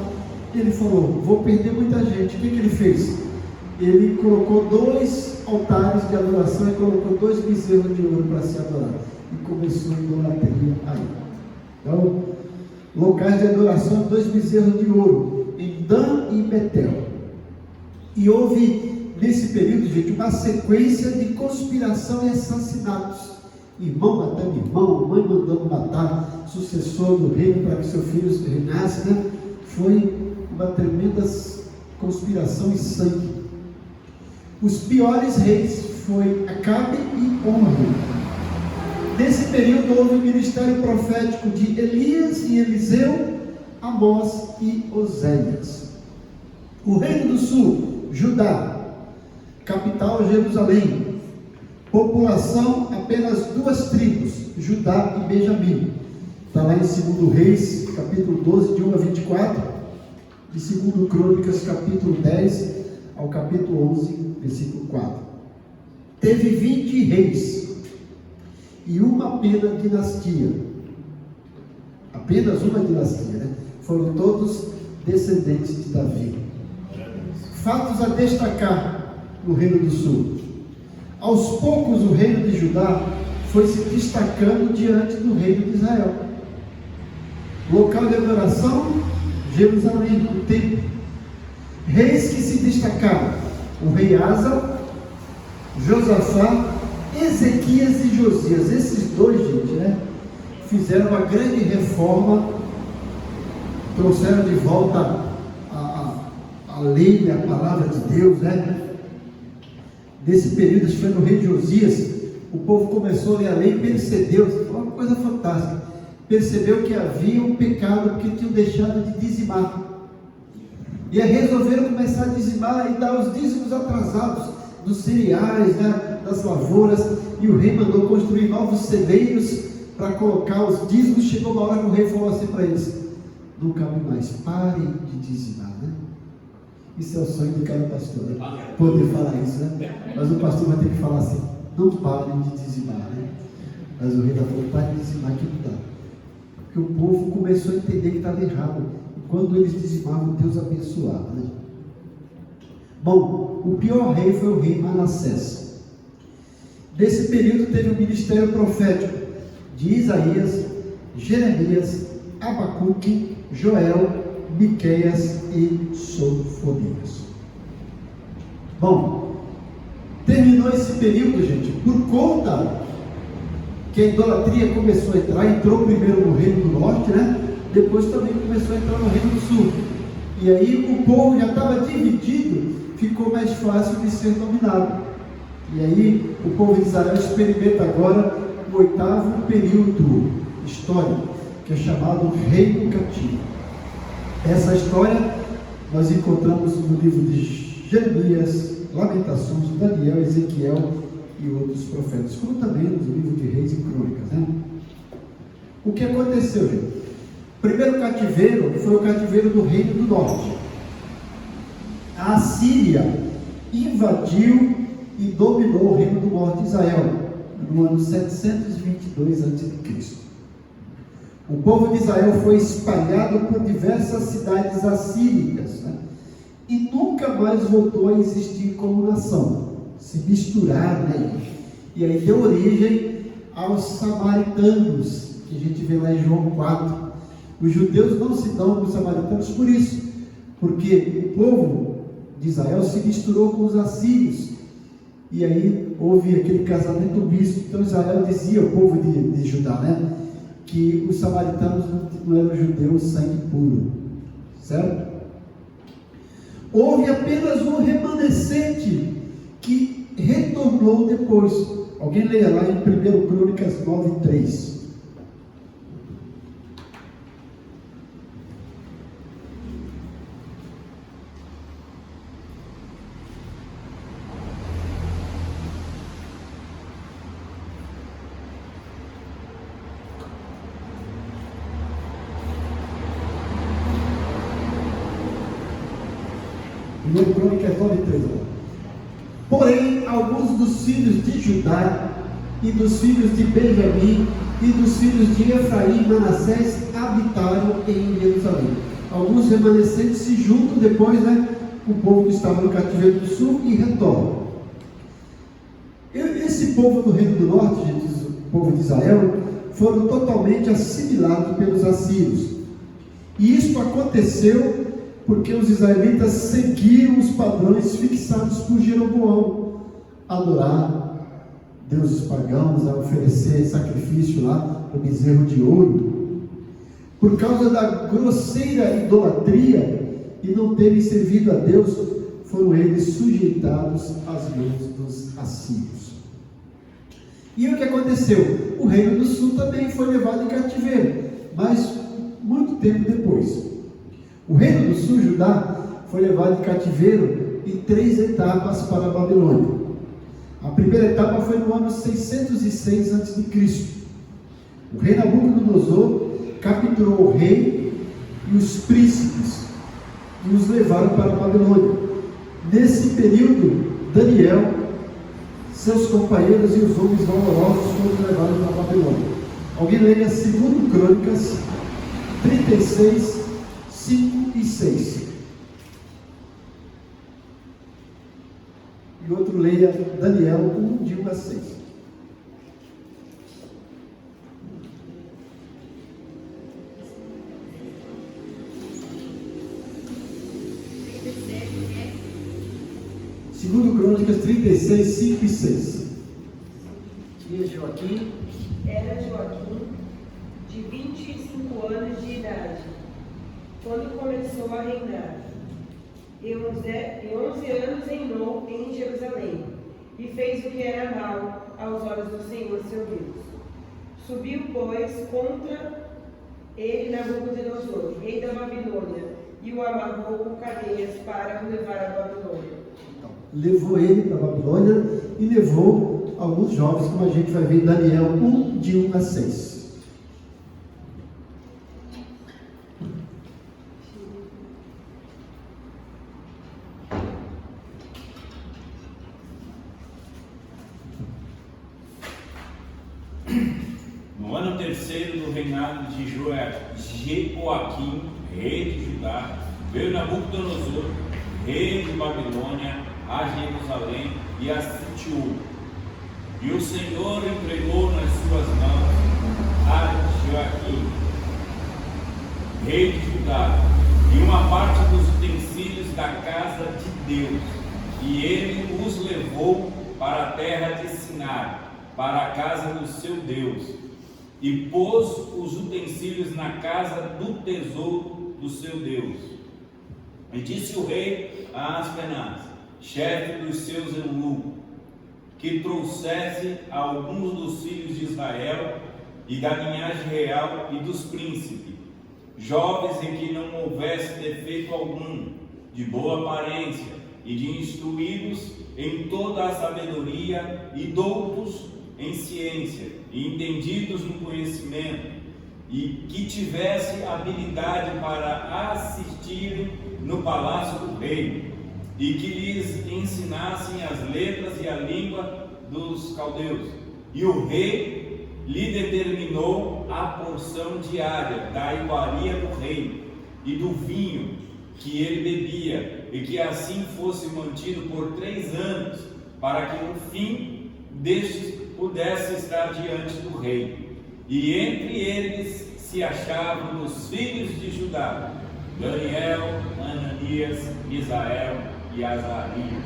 Ele falou: vou perder muita gente. O que ele fez? Ele colocou 2 altares de adoração e colocou 2 bezerros de ouro para se adorar. E começou a idolatria aí. Então, locais de adoração, 2 bezerros de ouro, em Dan e Betel. E houve, nesse período, gente, uma sequência de conspiração e assassinatos. Irmão matando irmão, mãe mandando matar sucessor do reino para que seu filho reinasse, né? Foi uma tremenda conspiração e sangue. Os piores reis foi Acabe e Omri. Nesse período houve o ministério profético de Elias e Eliseu, Amós e Oséias. O reino do sul, Judá, capital Jerusalém. População, apenas 2 tribos, Judá e Benjamim. Está lá em 2 Reis, capítulo 12, de 1 a 24, e 2 Crônicas, capítulo 10 ao capítulo 11, versículo 4. Teve 20 reis e uma apenas dinastia. Apenas uma dinastia, né? Foram todos descendentes de Davi. Fatos a destacar no reino do sul. Aos poucos o reino de Judá foi se destacando diante do reino de Israel. Local de adoração, Jerusalém, o templo. Reis que se destacaram: o rei Asa, Josafá, Ezequias e Josias. Esses 2, gente, né, fizeram uma grande reforma, trouxeram de volta a lei e a palavra de Deus, né? Nesse período, acho que foi no rei de Josias, o povo começou a ler a lei e percebeu, foi uma coisa fantástica, percebeu que havia um pecado porque tinham deixado de dizimar. E aí resolveram começar a dizimar e dar os dízimos atrasados dos cereais, né, das lavouras, e o rei mandou construir novos celeiros para colocar os dízimos. Chegou uma hora que o rei falou assim para eles: não cabe mais, parem de dizimar, né? Isso é o sonho de cada pastor, né? Poder falar isso, né? Mas o pastor vai ter que falar assim: não parem de dizimar, né? Mas o rei da falou: parem de dizimar que não dá. Porque o povo começou a entender que estava errado. E quando eles dizimavam, Deus abençoava, né? Bom, o pior rei foi o rei Manassés. Nesse período teve o ministério profético de Isaías, Jeremias, Abacuque, Joel, Miqueias e Sofonias. Bom, terminou esse período, gente, por conta que a idolatria começou a entrar, entrou primeiro no reino do norte, né? Depois também começou a entrar no reino do sul. E aí o povo já estava dividido, ficou mais fácil de ser dominado. E aí o povo de Israel experimenta agora o 8º período histórico, que é chamado Reino Cativo. Essa história nós encontramos no livro de Jeremias, Lamentações, Daniel, Ezequiel e outros profetas, como também nos livros de Reis e Crônicas, né? O que aconteceu, gente? O primeiro cativeiro foi o cativeiro do Reino do Norte. A Assíria invadiu e dominou o Reino do Norte de Israel no ano 722 a.C. O povo de Israel foi espalhado por diversas cidades assírias, né? E nunca mais voltou a existir como nação. Se misturaram, né? E aí deu origem aos samaritanos, que a gente vê lá em João 4. Os judeus não se dão com os samaritanos por isso, porque o povo de Israel se misturou com os assírios, e aí houve aquele casamento misto. Então Israel dizia, o povo de Judá, né, que os samaritanos não eram judeus sangue puro, certo? Houve apenas um remanescente que retornou depois. Alguém leia lá em 1 Crônicas 9:3. Crônicas 9:3. Porém, alguns dos filhos de Judá e dos filhos de Benjamim e dos filhos de Efraim e Manassés habitaram em Jerusalém. Alguns remanescentes se juntam depois, né, o povo que estava no cativeiro do sul, e retornam. Esse povo do Reino do Norte, gente, o povo de Israel, foram totalmente assimilados pelos assírios. E isso aconteceu porque os israelitas seguiram os padrões fixados por Jeroboão: adorar deuses pagãos, a oferecer sacrifício lá do bezerro de ouro. Por causa da grosseira idolatria e não terem servido a Deus, foram eles sujeitados às mãos dos assírios. E o que aconteceu? O reino do sul também foi levado em cativeiro, mas muito tempo depois. O reino do sul, Judá, foi levado em cativeiro em 3 etapas para a Babilônia. A primeira etapa foi no ano 606 a.C. O rei Nabucodonosor capturou o rei e os príncipes e os levaram para a Babilônia. Nesse período, Daniel, seus companheiros e os homens valorosos foram levados para a Babilônia. Alguém leia 2 Crônicas 36, 5 e 6. E outro leia Daniel 1, de 1 a 6. Segundo Crônicas 36, 5 e 6. E Joaquim?
Era Joaquim de 25 anos de idade quando começou a reinar, e 11 anos reinou em Jerusalém, e fez o que era mal aos olhos do Senhor seu Deus. Subiu, pois, contra ele Nabucodonosor, rei da Babilônia, e o amarrou com cadeias para o levar à Babilônia.
Então, levou ele para a Babilônia e levou alguns jovens, como a gente vai ver em Daniel 1, de 1 a 6.
No ano terceiro do reinado de Jeoaquim, rei de Judá, veio Nabucodonosor, rei de Babilônia, a Jerusalém e a sitiou. E o Senhor entregou nas suas mãos a Joaquim, rei de Judá, e uma parte dos utensílios da casa de Deus, e ele os levou para a terra de Sinar, para a casa do seu Deus, e pôs os utensílios na casa do tesouro do seu Deus. E disse o rei a Aspenaz, chefe dos seus eunucos, que trouxesse alguns dos filhos de Israel e da linhagem real e dos príncipes, jovens em que não houvesse defeito algum, de boa aparência, e de instruídos em toda a sabedoria, e doutos em ciência, e entendidos no conhecimento, e que tivesse habilidade para assistirem no palácio do rei, e que lhes ensinassem as letras e a língua dos caldeus. E o rei lhe determinou a porção diária da iguaria do rei e do vinho que ele bebia, e que assim fosse mantido por 3 anos, para que no fim destes pudesse estar diante do rei. E entre eles se achavam os filhos de Judá, Daniel, Ananias, Misael e Azarias.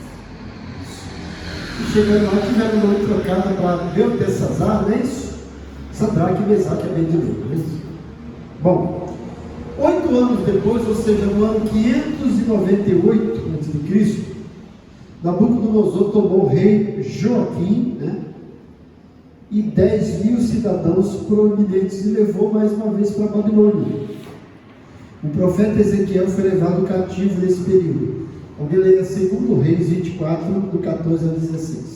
E chegando lá, tiveram o nome trocado para Beltesazar, não é isso? Sadraque, Mesaque e Abednego, não é isso? Bom, 8 anos depois, ou seja, no ano 598 a.C., Nabucodonosor tomou o rei Joaquim, né, e 10.000 cidadãos proeminentes e levou mais uma vez para a Babilônia. O profeta Ezequiel foi levado cativo nesse período. Alguém leia 2 Reis 24, do 14 a 16.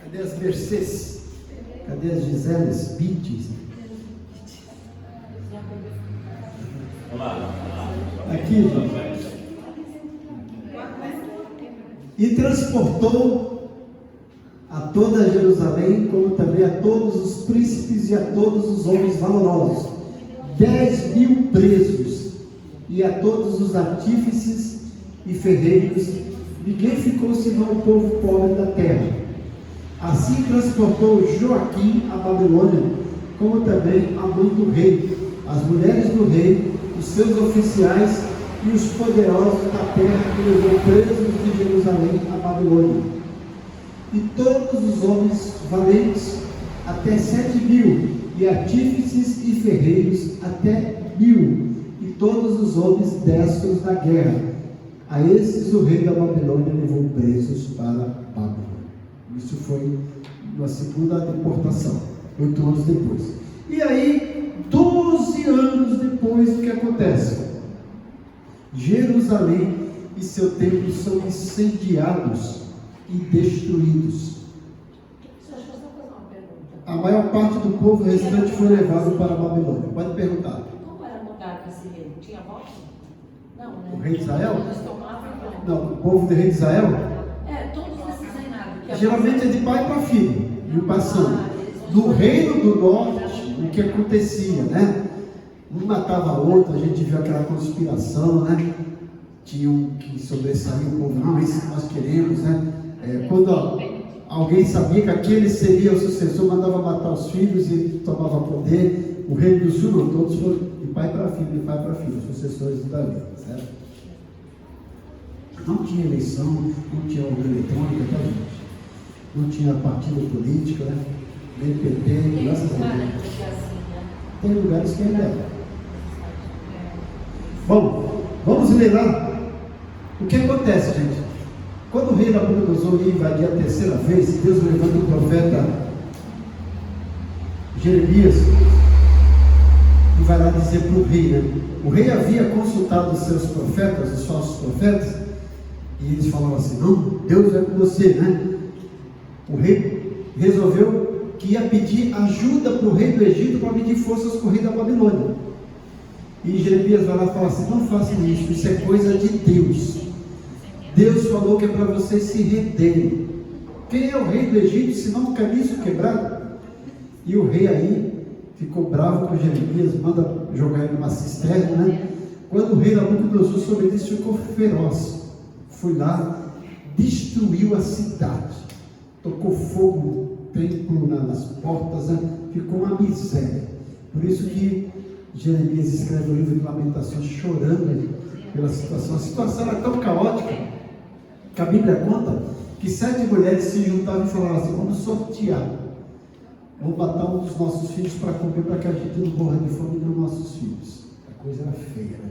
Cadê as Mercês? Cadê as Giseles? Bites? Aqui, gente. E transportou a toda Jerusalém, como também a todos os príncipes e a todos os homens valorosos, 10.000 presos, e a todos os artífices e ferreiros. Ninguém ficou senão o povo pobre da terra. Assim transportou Joaquim a Babilônia, como também a mãe do rei, as mulheres do rei, os seus oficiais e os poderosos da terra, que levou presos de Jerusalém a Babilônia. E todos os homens valentes, até 7.000, e artífices e ferreiros, até 1.000, e todos os homens destros da guerra. A esses o rei da Babilônia levou presos para Babilônia. Isso foi na segunda deportação, 8 anos depois. E aí, 12 anos depois, o que acontece? Jerusalém e seu templo são incendiados e destruídos.
Deixa eu só fazer uma pergunta.
A maior parte do povo restante foi levado para a Babilônia. Pode perguntar.
Como era mudado esse rei? Tinha voto? Não, né?
O rei de Israel?
Eles tomavam e
Não, o povo do rei de Israel,
todos esses reinados.
geralmente é de pai para filho, e passando. No reino do norte, o que acontecia, né? Um matava outro, a gente viu aquela conspiração, né? Tinha um que sobressaiu o povo, não, esse nós queremos, né? Quando alguém sabia que aquele seria o sucessor, mandava matar os filhos e ele tomava poder. O reino do sul, não, todos foram de pai para filho, de pai para filho, sucessores de Davi, certo? Não tinha eleição, não tinha urna eletrônica, tá, gente? Não tinha partido político, né? Nem PT, graças a Deus. Tem lugares que ainda é. Bom, vamos ler lá. O que acontece, gente? Quando o rei Nabucodonosor ia invadir a terceira vez, Deus levanta o profeta Jeremias e vai lá dizer para o rei, né? O rei havia consultado os seus profetas, os falsos profetas, e eles falavam assim: não, Deus é com você, né? O rei resolveu que ia pedir ajuda para o rei do Egito para medir forças com o rei da Babilônia. E Jeremias vai lá e fala assim: não façam isso é coisa de Deus. Deus falou que é para vocês se renderem. Quem é o rei do Egito, senão um caniço quebrado? E o rei aí ficou bravo com Jeremias, manda jogar ele numa cisterna, né? Quando o rei Nabucodonosor soube disso, ficou feroz. Foi lá, destruiu a cidade, tocou fogo no templo, nas portas, né? Ficou uma miséria. Por isso que Jeremias escreve o livro de Lamentações, chorando pela situação. A situação era tão caótica que a Bíblia conta que 7 mulheres se juntavam e falavam assim: vamos sortear, vamos matar um dos nossos filhos para comer, para que a gente não morra de fome dos nossos filhos. A coisa era feia, né?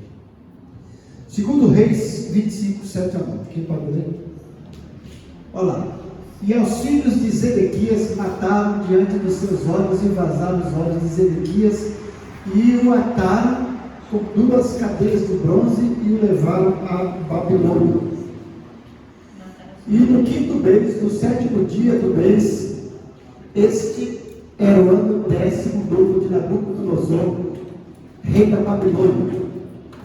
Segundo Reis 25, 7 a 9. Quem pode ler? Olha lá. E aos filhos de Zedequias mataram diante dos seus olhos e vazaram os olhos de Zedequias e o ataram com 2 cadeias de bronze e o levaram a Babilônia. E no 5º mês, no 7º dia do mês, este era o ano 10º do novo de Nabucodonosor, rei da Babilônia.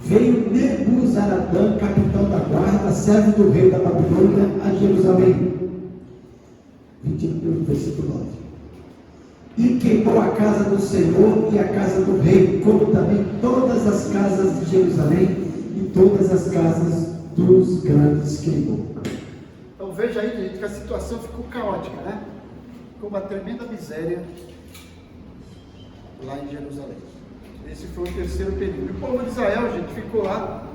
Veio Nebuzaradã, capitão da guarda, servo do rei da Babilônia, a Jerusalém. 21, versículo 9. E queimou a casa do Senhor e a casa do rei, como também todas as casas de Jerusalém e todas as casas dos grandes queimou. Então veja aí, gente, que a situação ficou caótica, né? Ficou uma tremenda miséria lá em Jerusalém. Esse foi o 3º período. O povo de Israel, gente, ficou lá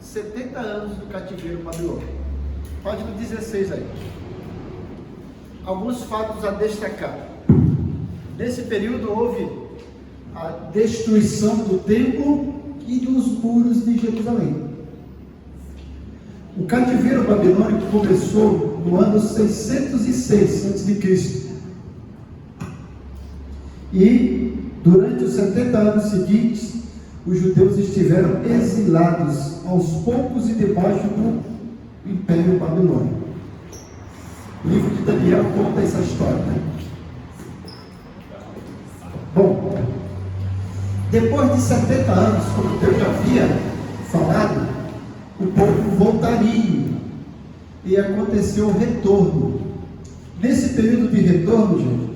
70 anos no cativeiro babilônico. Página 16 aí. Alguns fatos a destacar. Nesse período houve a destruição do templo e dos muros de Jerusalém. O cativeiro babilônico começou no ano 606 a.C. E durante os 70 anos seguintes, os judeus estiveram exilados aos poucos e debaixo do Império Babilônico. O livro de Daniel conta essa história. Bom, depois de 70 anos, como Deus já havia falado, o povo voltaria e aconteceu o retorno. Nesse período de retorno, gente,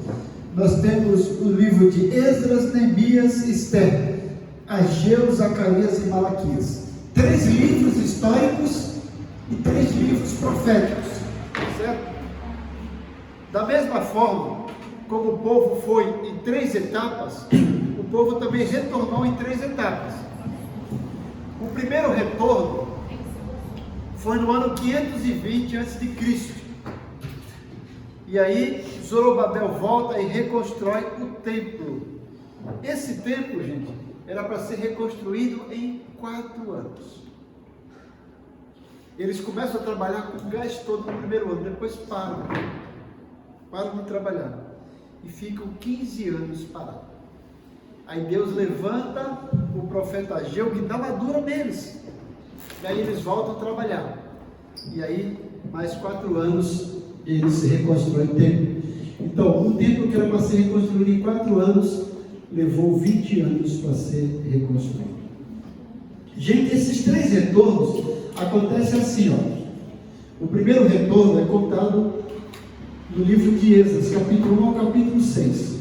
nós temos o livro de Esdras, Neemias, Esther, Ageu, Zacarias e Malaquias. 3 livros históricos e 3 livros proféticos, certo? Da mesma forma como o povo foi em 3 etapas, o povo também retornou em 3 etapas. O primeiro retorno foi no ano 520 a.C. E aí Zorobabel volta e reconstrói o templo. Esse templo, gente, era para ser reconstruído em 4 anos. Eles começam a trabalhar com o gás todo no primeiro ano, depois param de trabalhar e ficam 15 anos parados. Aí Deus levanta o profeta Ageu, que dá uma dura neles, e aí eles voltam a trabalhar, e aí mais 4 anos eles reconstruem o templo. Então, um templo que era para ser reconstruído em 4 anos levou 20 anos para ser reconstruído. Gente, esses 3 retornos acontecem assim, ó. O primeiro retorno é contado no livro de Esdras, capítulo 1 ao capítulo 6.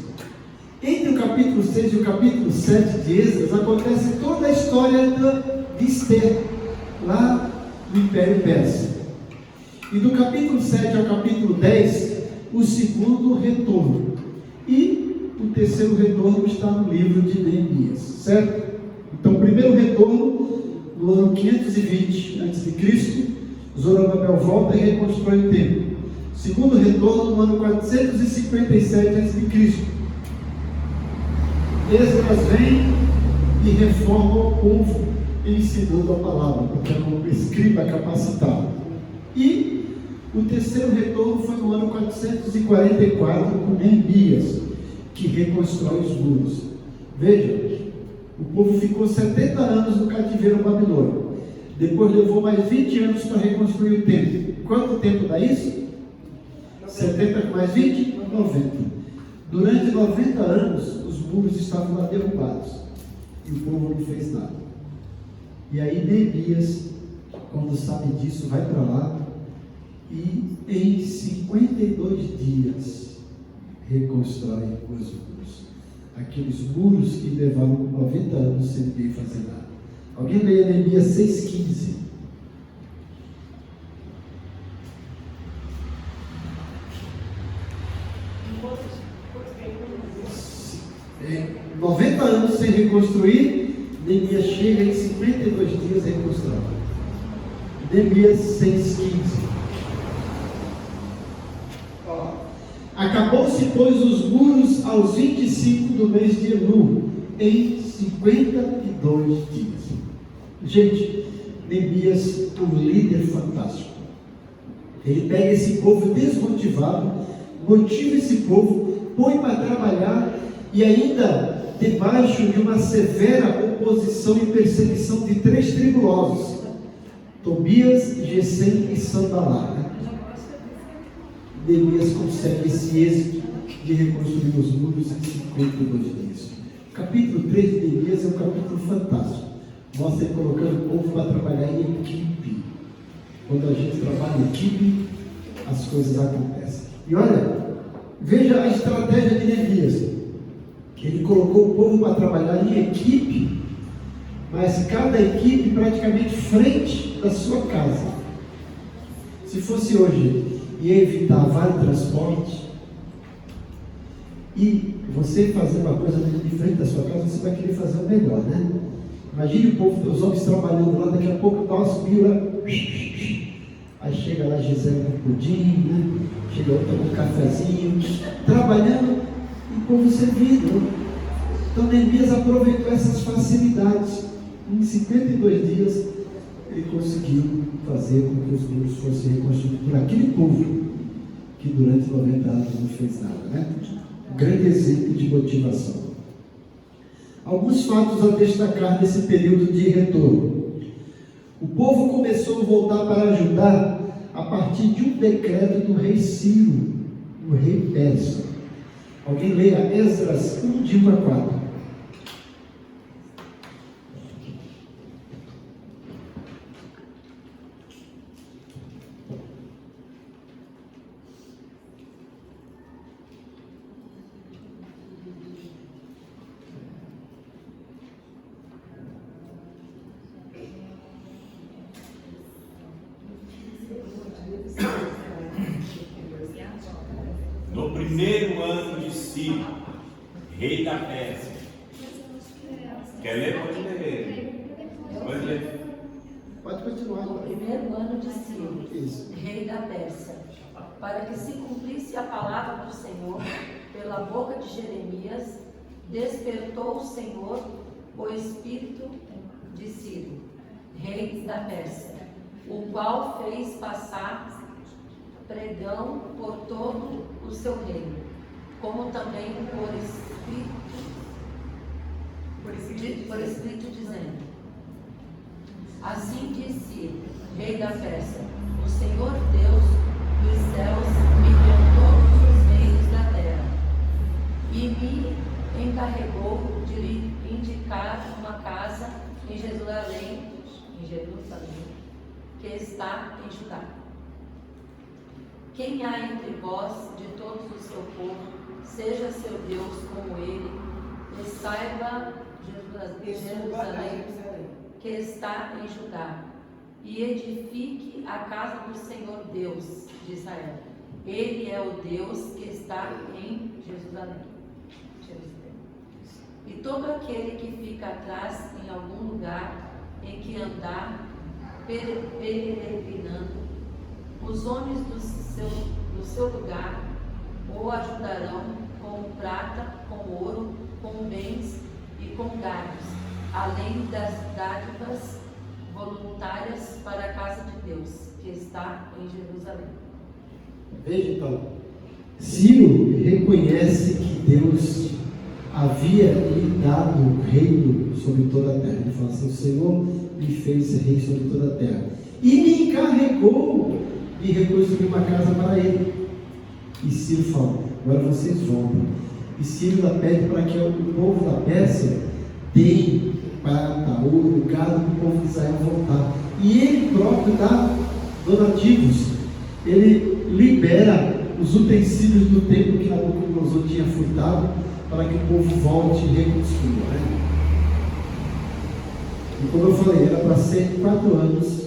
Entre o capítulo 6 e o capítulo 7 de Esdras acontece toda a história de Esther, lá no Império Persa. E do capítulo 7 ao capítulo 10, o segundo retorno. E o terceiro retorno está no livro de Neemias, certo? Então, o primeiro retorno, no ano 520 a.C., Zorobabel volta e reconstrói o templo. Segundo retorno, no ano 457 a.C., Esdras vem e reforma o povo, ensinando a palavra, porque era um escriba capacitado. E o terceiro retorno foi no ano 444, com Neemias, que reconstrói os muros. Veja, o povo ficou 70 anos no cativeiro babilônico. Depois levou mais 20 anos para reconstruir o templo. Quanto tempo dá isso? 70 com mais 20? 90. Durante 90 anos, os muros estavam lá derrubados e o povo não fez nada. E aí Neemias, quando sabe disso, vai para lá e em 52 dias reconstrói os muros. Aqueles muros que levaram 90 anos sem ninguém fazer nada. Alguém leia Neemias 6,15. É, 90 anos sem reconstruir, Neemias chega em 52 dias reconstrói. Neemias 6,15. Acabou-se, pois, os muros aos 25 do mês de Elul, em 52 dias. Gente, Neemias, um líder fantástico. Ele pega esse povo desmotivado, motiva esse povo, põe para trabalhar e ainda debaixo de uma severa oposição e perseguição de 3 tribulosos: Tobias, Gesem e Sanballat. Neemias consegue esse êxito de reconstruir os muros em 52 dias. O capítulo 3 de Neemias é um capítulo fantástico. Mostra ele colocando o povo para trabalhar em equipe. Quando a gente trabalha em equipe, as coisas acontecem. E olha, veja a estratégia de Neemias. Ele colocou o povo para trabalhar em equipe, mas cada equipe praticamente frente da sua casa. Se fosse hoje, ia evitar vale transporte, e você fazer uma coisa de frente da sua casa, você vai querer fazer o melhor, né? Imagine o povo, os homens trabalhando lá, daqui a pouco dá uma subida, aí chega lá Gisele com pudim, né? Chega outra com um cafezinho, trabalhando, e o povo servindo. Então Neemias aproveitou essas facilidades. Em 52 dias ele conseguiu fazer com que os muros fossem reconstruídos por aquele povo que durante 90 anos não fez nada, né? Um grande exemplo de motivação. Alguns fatos a destacar nesse período de retorno. O povo começou a voltar para ajudar a partir de um decreto do rei Ciro, o rei persa. Alguém leia Esdras 1, de 1 a 4.
No primeiro ano de Ciro, rei da Pérsia. Quer ler? Pode ler. Pode ler.
Pode continuar.
No primeiro ano de Ciro,
Isso.
rei da Pérsia, para que se cumprisse a palavra do Senhor pela boca de Jeremias, despertou o Senhor o espírito de Ciro, rei da Pérsia, o qual fez passar pregão por todo o seu reino, como também por escrito dizendo: assim disse rei da Pérsia, o Senhor Deus dos céus me deu todos os reinos da terra e me encarregou de indicar uma casa em Jerusalém, que está em Judá. Quem há entre vós, de todos o seu povo, seja seu Deus como ele, e saiba Jerusalém, que está em Judá, e edifique a casa do Senhor Deus de Israel. Ele é o Deus que está em Jerusalém. E todo aquele que fica atrás em algum lugar em que andar peregrinando, os homens do seu lugar o ajudarão com prata, com ouro, com bens e com galhos, além das dádivas voluntárias para a casa de Deus, que está em Jerusalém.
Veja então, Ciro reconhece que Deus havia lhe dado o reino sobre toda a terra. Ele fala assim: o Senhor me fez rei sobre toda a terra e me encarregou de reconstruir uma casa para ele. E Ciro fala: agora vocês voltam. E Ciro pede para que o povo da Pérsia dê prata, ouro, gado para o povo de Israel voltar. E ele próprio dá donativos. Ele libera os utensílios do templo que Nabucodonosor tinha furtado para que o povo volte e reconstrua. Né? E como eu falei, era para ser 4 anos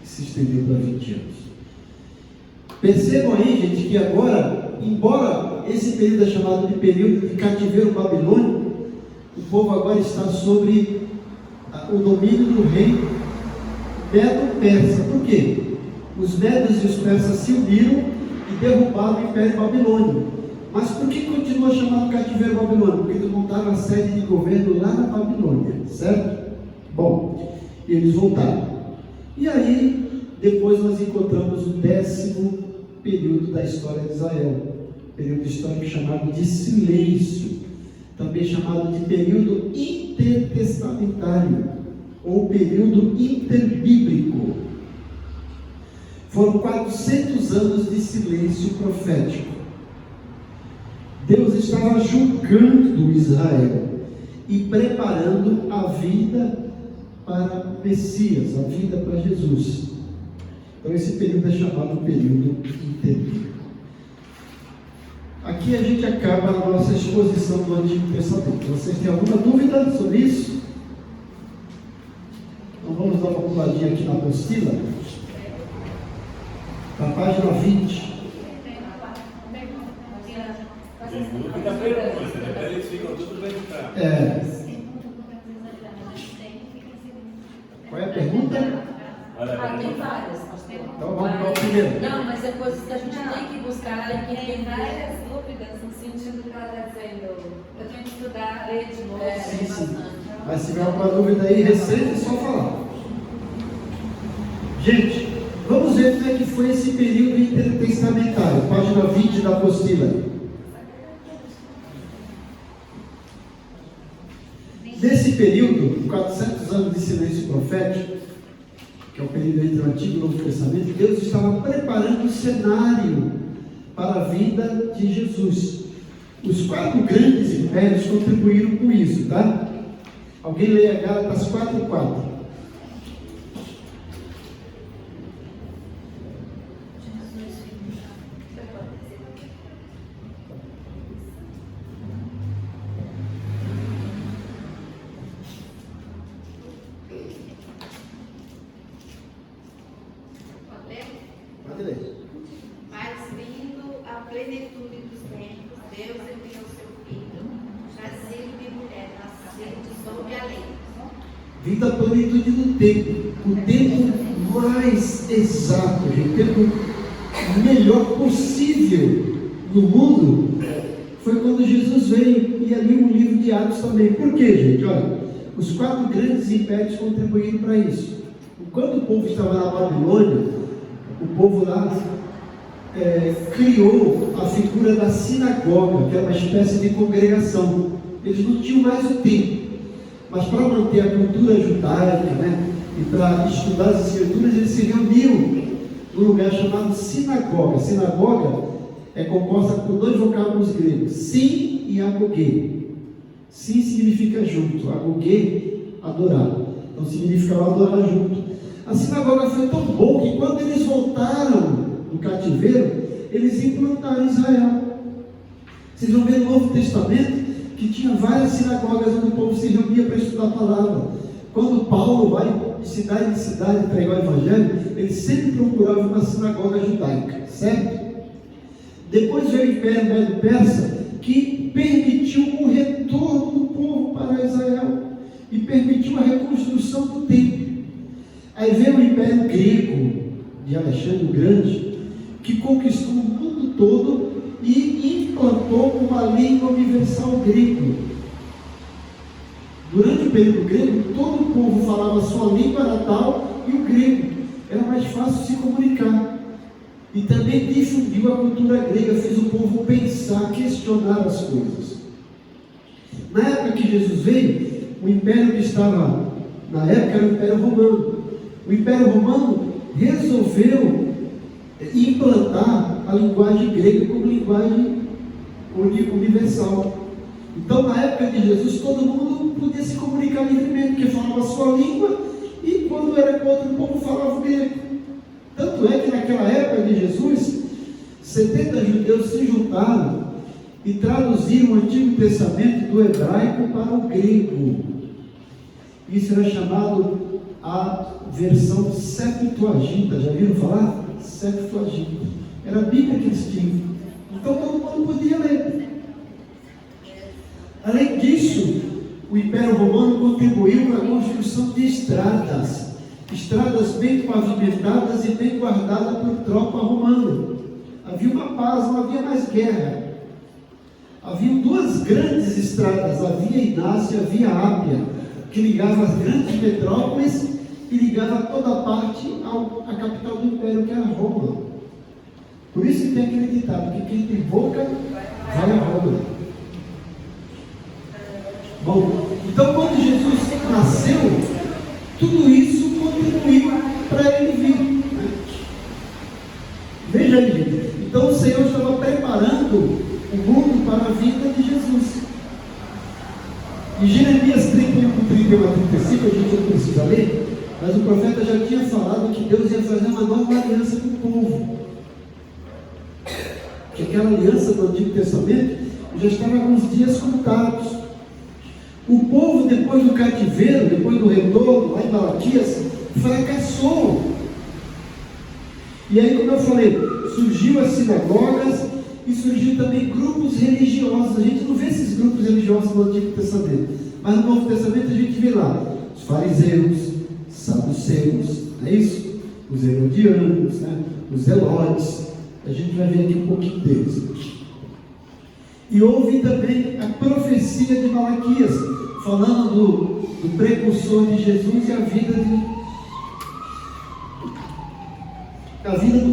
e se estendeu para 20 anos. Percebam aí, gente, que agora, embora esse período é chamado de período de cativeiro babilônico, o povo agora está sobre o domínio do rei Medo-Persa. Por quê? Os medos e os persas se uniram e derrubaram o Império Babilônico. Mas por que continua chamado cativeiro babilônico? Porque eles montaram a sede de governo lá na Babilônia, certo? Bom, eles voltaram. E aí, depois nós encontramos o 10º período da história de Israel, período histórico chamado de silêncio, também chamado de período intertestamentário, ou período interbíblico. Foram 400 anos de silêncio profético. Deus estava julgando Israel e preparando a vida para o Messias, a vida para Jesus. Então esse período é chamado período interbíblico. Aqui a gente acaba a nossa exposição do Antigo Testamento. Vocês têm alguma dúvida sobre isso? Então vamos dar uma puladinha aqui na apostila, na página 20.
Tem dúvida, pergunta, depois eles ficam tudo verificados.
Qual é a pergunta?
Tem várias, pastor.
Então vamos para o primeiro.
Não, mas é coisas que a gente tem que buscar e que
Tem
tem
várias dúvidas no sentido que ela está dizendo. Eu tenho que estudar, ler de novo.
Sim, sim.
bastante.
Mas se tiver alguma dúvida aí recente, é só falar. Gente, vamos ver como é que foi esse período intertestamentário. Página 20 da apostila. Nesse período, 400 anos de silêncio profético, que é o período entre o Antigo e o Novo Testamento, Deus estava preparando o cenário para a vinda de Jesus. Os 4 grandes impérios contribuíram com isso, tá? Alguém leia Gálatas 4:4. Pode ler.
Mas vindo a plenitude dos tempos, Deus enviou seu filho, nascido de mulher, nascido sob a lei.
Vindo a plenitude do tempo, o tempo mais exato, o tempo melhor possível no mundo, foi quando Jesus veio, e ali o livro de Atos também. Por quê, gente? Olha, os 4 grandes impérios contribuíram para isso. Quando o povo estava na Babilônia, o povo lá criou a figura da sinagoga, que era uma espécie de congregação. Eles não tinham mais o tempo, mas para manter a cultura judaica, né, e para estudar as escrituras, eles se reuniam num lugar chamado sinagoga. Sinagoga é composta por 2 vocábulos gregos, sim e agogê. Sim significa junto, agogê, adorar. Então significava adorar junto. A sinagoga foi tão boa que quando eles voltaram do cativeiro, eles implantaram Israel. Vocês vão ver no Novo Testamento que tinha várias sinagogas onde o povo se reunia para estudar a palavra. Quando Paulo vai de cidade em cidade pregar o evangelho, ele sempre procurava uma sinagoga judaica, certo? Depois veio o Império Medo-Persa, que permitiu o retorno do povo para Israel e permitiu a reconstrução do templo. Aí veio o Império Grego de Alexandre o Grande, que conquistou o mundo todo e implantou uma língua universal grego. Durante o período grego, todo o povo falava a sua língua natal e o grego. Era mais fácil se comunicar. E também difundiu a cultura grega, fez o povo pensar, questionar as coisas. Na época que Jesus veio, o império que estava na época era o Império Romano. O Império Romano resolveu implantar a linguagem grega como linguagem universal. Então, na época de Jesus, todo mundo podia se comunicar livremente, porque falava a sua língua, e quando era com outro povo, falava o grego. Tanto é que naquela época de Jesus, 70 judeus se juntaram e traduziram o Antigo Testamento do hebraico para o grego. Isso era chamado a versão Septuaginta. Já viram falar? Septuaginta. Era a Bíblia que eles tinham. Então todo mundo podia ler. Além disso, o Império Romano contribuiu para a construção de estradas. Estradas bem pavimentadas e bem guardadas por tropa romana. Havia uma paz, não havia mais guerra. Havia duas grandes estradas, a Via Inácia e a Via Ápia, que ligava as grandes metrópoles e ligava toda a parte à capital do Império, que era Roma. Por isso que tem aquele ditado, que quem tem boca vai a Roma. Bom, então quando Jesus nasceu, tudo isso contribuiu para ele vir. Veja aí, gente. Então o Senhor estava preparando o mundo para a vinda de Jesus. Em Jeremias 31, 31 a 35, a gente não precisa ler, mas o profeta já tinha falado que Deus ia fazer uma nova aliança com o povo. Que aquela aliança do Antigo Testamento já estava alguns dias contados. O povo, depois do cativeiro, depois do retorno, lá em Malaquias, fracassou. E aí, como eu falei, surgiu as sinagogas e surgiu também grupos religiosos. A gente não vê esses grupos religiosos no Antigo Testamento, mas no Novo Testamento a gente vê lá os fariseus, saduceus, não é isso? Os herodianos, né? Os zelotes. A gente vai ver aqui um pouquinho deles. E houve também a profecia de Malaquias, falando do precursor de Jesus e a vida do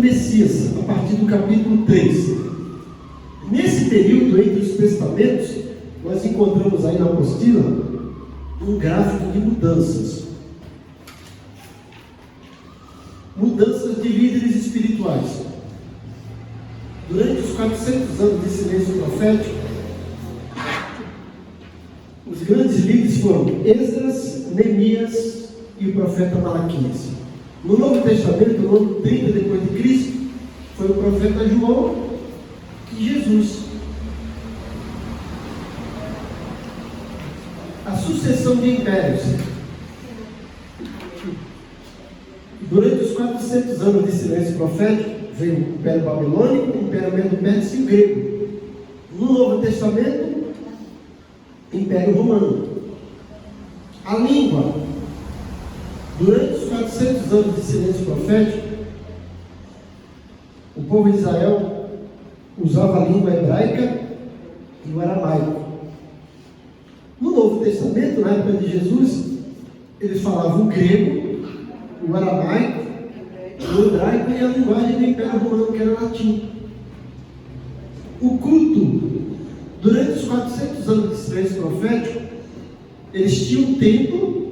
Messias, a partir do capítulo 3. Nesse período entre os testamentos, nós encontramos aí na apostila um gráfico de mudanças. Mudanças de líderes espirituais. Durante os 400 anos de silêncio profético, os grandes líderes foram Esdras, Neemias e o profeta Malaquias. No Novo Testamento, no ano 30 depois de Cristo, foi o profeta João e Jesus. A sucessão de impérios. Durante os 400 anos de silêncio profético, veio o Império Babilônico, o Império Medo-Persa e o grego. No Novo Testamento, Império Romano. A língua. Durante os 400 anos de silêncio profético, o povo de Israel usava a língua hebraica e o aramaico. No Novo Testamento, na época de Jesus, eles falavam o grego, o aramaico, o hebraico e a linguagem do Império Romano, que era latim. O culto, durante os 400 anos de silêncio profético, eles tinham tempo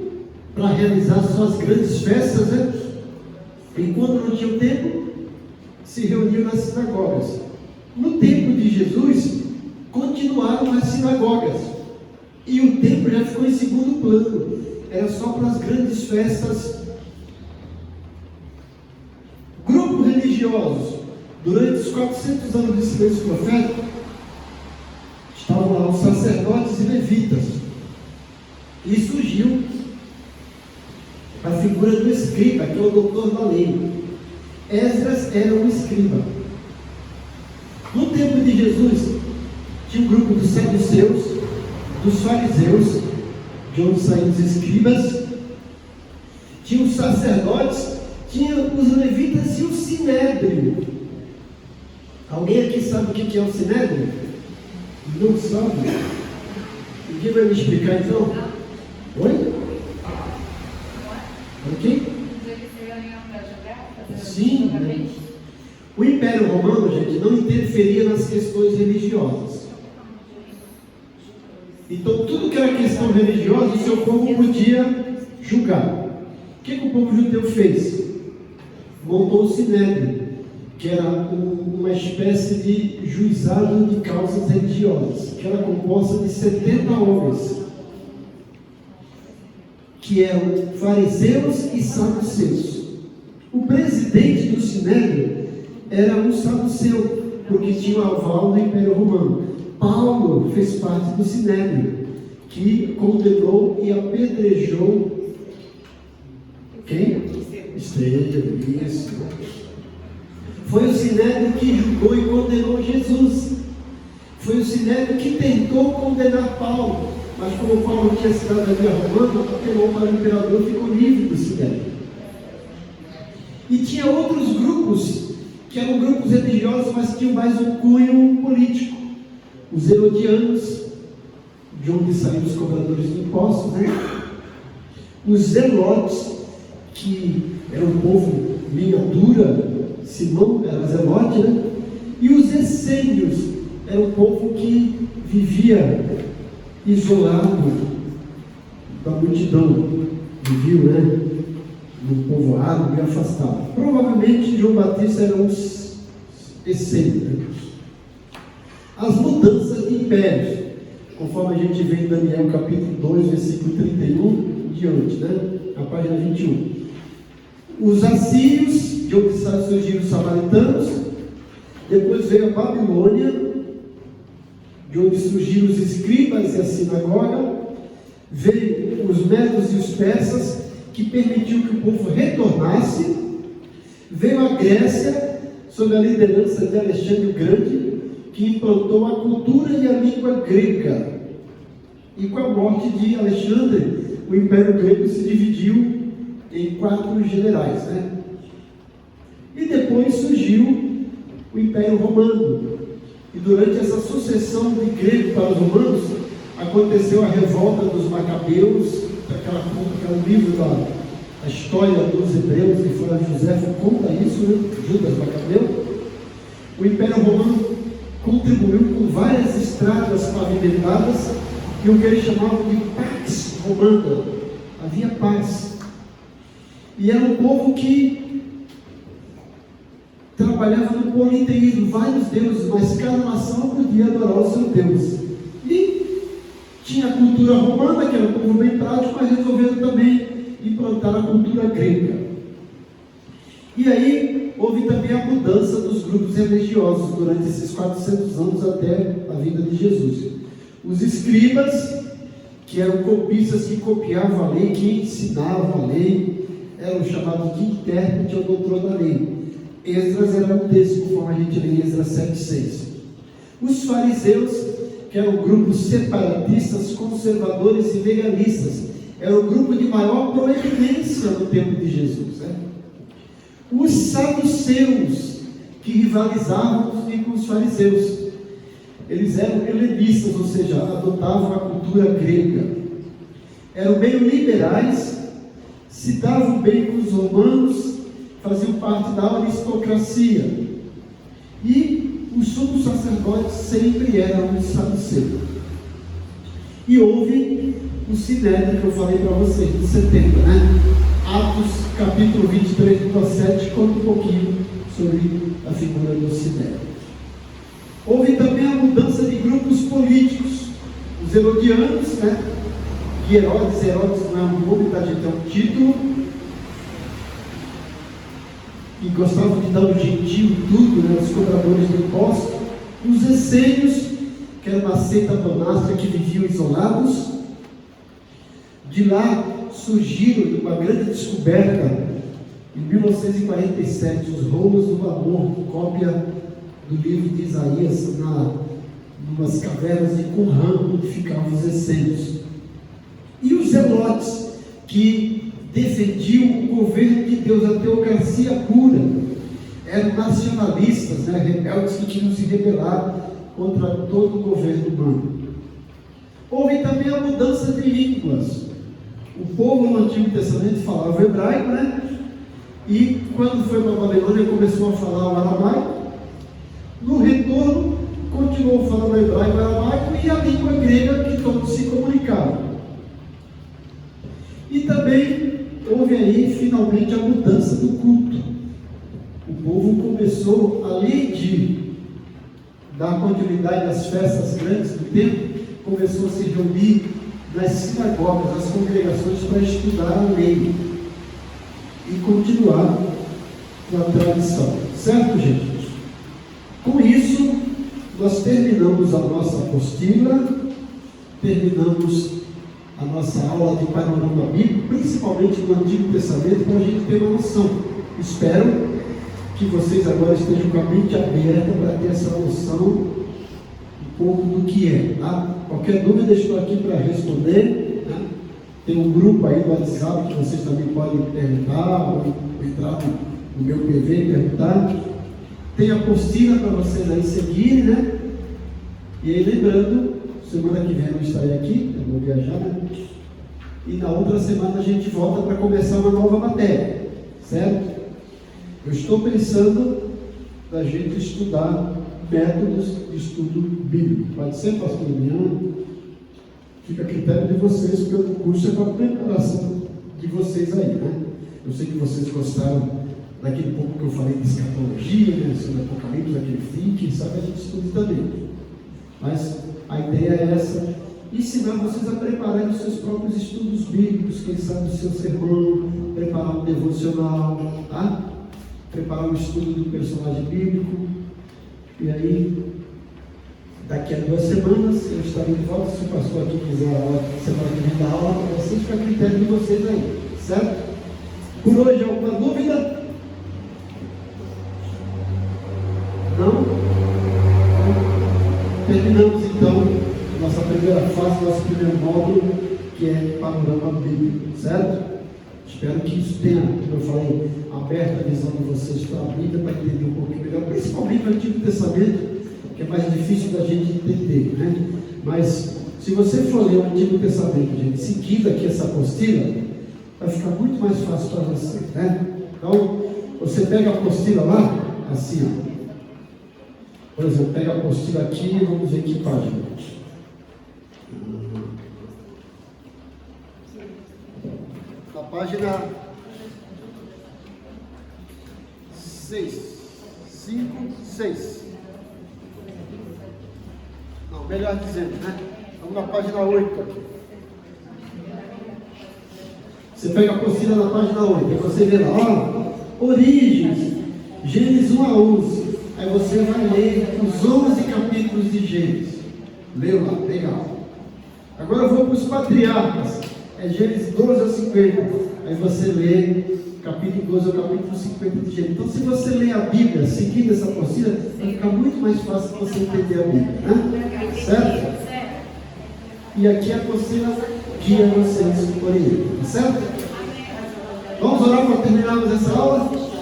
para realizar suas grandes festas, né? E quando não tinham tempo, se reuniam nas sinagogas. No tempo de Jesus, continuaram as sinagogas. E o templo já ficou em segundo plano. Era só para as grandes festas. Grupos religiosos. Durante os 400 anos de silêncio profético, estavam lá os sacerdotes e levitas. E surgiu a figura do escriba, que é o doutor da lei. Esdras era um escriba. No tempo de Jesus, tinha um grupo dos saduceus, dos fariseus, de onde saíram os escribas, tinha os sacerdotes, tinha os levitas e o sinédrio. Alguém aqui sabe o que é o sinédrio? Não sabe? Ninguém vai me explicar então? Oi? Ok? Sim. Né? O Império Romano, gente, não interferia nas questões religiosas. Então, tudo que era questão religiosa, o seu povo podia julgar. O que o povo judeu fez? Montou o sinédrio, que era uma espécie de juizado de causas religiosas, que era composta de 70 homens, que eram fariseus e saduceus. O presidente do Sinédrio era um saduceu, porque tinha o aval do Império Romano. Paulo fez parte do Sinédrio, que condenou e apedrejou quem? Estevão, isso. Foi o Sinédrio que julgou e condenou Jesus. Foi o Sinédrio que tentou condenar Paulo, mas como Paulo tinha cidadania romana, apelou para o imperador e ficou livre do Sinédrio. E tinha outros grupos, que eram grupos religiosos, mas tinham mais um cunho político. Os herodianos, de onde saíram os cobradores de impostos, né? Os zelotes, que era um povo linha dura, Simão era zelote, né? E os essênios, era um povo que vivia isolado da multidão, viviam, né? No povoado, bem afastado. Provavelmente João Batista era uns essênicos. As mudanças de impérios, conforme a gente vê em Daniel capítulo 2, versículo 31 em diante, né? Na página 21. Os assírios, de onde surgiram os samaritanos, depois veio a Babilônia, de onde surgiram os escribas e a sinagoga, veio os medos e os persas, que permitiu que o povo retornasse, veio a Grécia, sob a liderança de Alexandre o Grande, que implantou a cultura e a língua grega. E com a morte de Alexandre, o Império Grego se dividiu em 4 generais, né? E depois surgiu o Império Romano. E durante essa sucessão de grego para os romanos, aconteceu a revolta dos macabeus, aquele livro da história dos hebreus, que foi a Joséfo conta isso, né? Judas Macabeu. O Império Romano contribuiu com várias estradas pavimentadas e o que eles chamavam de Pax Romana. Havia paz. E era um povo que trabalhava no politeísmo, vários deuses, mas cada nação podia adorar o seu Deus. E tinha a cultura romana, que era um povo bem prático, mas resolveram também implantar a cultura grega. E aí houve também a mudança dos grupos religiosos durante esses 400 anos até a vinda de Jesus. Os escribas, que eram copistas que copiavam a lei, que ensinavam a lei, eram chamados de intérprete ou doutor da lei. Esdras era um texto, conforme a gente lê em Esdras 7,6. Os fariseus, que eram grupos separatistas, conservadores e legalistas, era o grupo de maior proeminência no tempo de Jesus, né? Os saduceus, que rivalizavam com os fariseus, eles eram helenistas, ou seja, adotavam a cultura grega, eram meio liberais, se davam bem com os romanos, faziam parte da aristocracia, e os sumos sacerdotes sempre eram os saduceus. E houve o Sinédrio que eu falei para vocês, de setembro, né? Atos capítulo 23, 7, conta um pouquinho sobre a figura do Sinédrio. Houve também a mudança de grupos políticos. Os herodianos, né? Que Herodes não é um nome, tá, gente? É um título. E gostavam de dar um jeitinho em tudo, né? Os cobradores de impostos. Os essênios, que era uma seita monástica que viviam isolados. De lá surgiram uma grande descoberta em 1947, os rolos do amor, cópia do livro de Isaías, numas cavernas de Qumran, onde ficavam os essênios. E os zelotes, que defendiam o governo de Deus, a teocracia pura, eram nacionalistas, né, rebeldes que queriam se rebelar contra todo o governo humano. Houve também a mudança de línguas. O povo no Antigo Testamento falava hebraico, né? E quando foi para a Babilônia começou a falar o aramaico. No retorno, continuou falando hebraico, aramaico e a língua grega, que todos se comunicavam. E também houve aí finalmente a mudança do culto. O povo povo começou, além de dar continuidade às festas grandes do tempo, começou a se reunir nas sinagogas, nas congregações, para estudar a lei e continuar com a tradição. Certo, gente? Com isso, nós terminamos a nossa apostila, terminamos a nossa aula de panorama bíblico, principalmente no Antigo Testamento, para a gente ter uma noção. Espero que vocês agora estejam com a mente aberta para ter essa noção um pouco do que é. Tá? Qualquer dúvida, estou aqui para responder. Né? Tem um grupo aí do WhatsApp que vocês também podem perguntar, ou entrar no meu PV e perguntar. Tem a apostila para vocês aí seguirem, né? E aí, lembrando, semana que vem eu estarei aqui, eu vou viajar, né? E na outra semana a gente volta para começar uma nova matéria, certo? Eu estou pensando da gente estudar métodos de estudo bíblico. Pode ser, pastor Damião? Fica a critério de vocês, porque o curso é para a preparação de vocês aí, né? Eu sei que vocês gostaram daquele pouco que eu falei de escatologia, né? Sobre Apocalipse, aquele fim, quem sabe a gente estude também. Mas a ideia é essa, ensinar vocês a prepararem os seus próprios estudos bíblicos, quem sabe o seu sermão, preparar um devocional, tá? Preparar um estudo do personagem bíblico. E aí, daqui a 2 semanas, eu estarei de volta. Se o pastor aqui quiser a aula, semana que vem dar aula para vocês, fica a critério de vocês aí, certo? Por hoje, alguma dúvida? Não? Terminamos então nossa primeira fase, nosso primeiro módulo, que é panorama bíblico, certo? Espero que isso tenha, como eu falei, aberto a visão de vocês para a Bíblia, para entender um pouquinho melhor, principalmente no Antigo Testamento, que é mais difícil da gente entender, né? Mas se você for ler o Antigo Testamento, gente, seguindo aqui essa apostila, vai ficar muito mais fácil para você, né? Então, você pega a apostila lá, assim, ó. Por exemplo, pega a apostila aqui e vamos ver que página. Na página 6. 5, 6. Não, melhor dizendo, né? Vamos na página 8 aqui. Você pega a apostila na página 8, aí você vê lá, ó, Origens, Gênesis 1 a 11. Aí você vai ler os 11 capítulos de Gênesis. Leu lá, legal. Agora eu vou para os patriarcas. É Gênesis 12 a 50. Aí você lê capítulo 12 ao capítulo 50 de Gênesis. Então, se você ler a Bíblia seguindo essa apostila, vai ficar muito mais fácil para você entender a Bíblia, né? Certo? E aqui a apostila guia vocês por ele, tá certo? Vamos orar para terminarmos essa aula?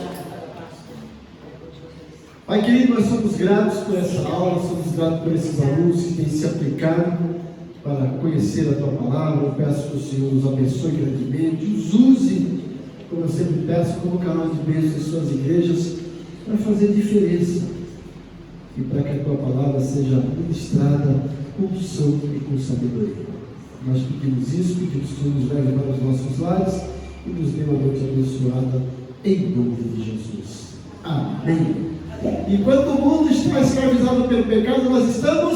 Pai querido, nós somos gratos por essa aula, somos gratos por esses alunos que têm se aplicado para conhecer a Tua Palavra. Eu peço que o Senhor os abençoe grandemente, os use, como eu sempre peço, como canal de bênção em suas igrejas, para fazer diferença e para que a Tua Palavra seja ministrada com unção e com sabedoria. Nós pedimos isso, pedimos que o Senhor nos leve para os nossos lares e nos dê uma noite abençoada em nome de Jesus. Amém. Enquanto o mundo está escravizado pelo pecado, nós estamos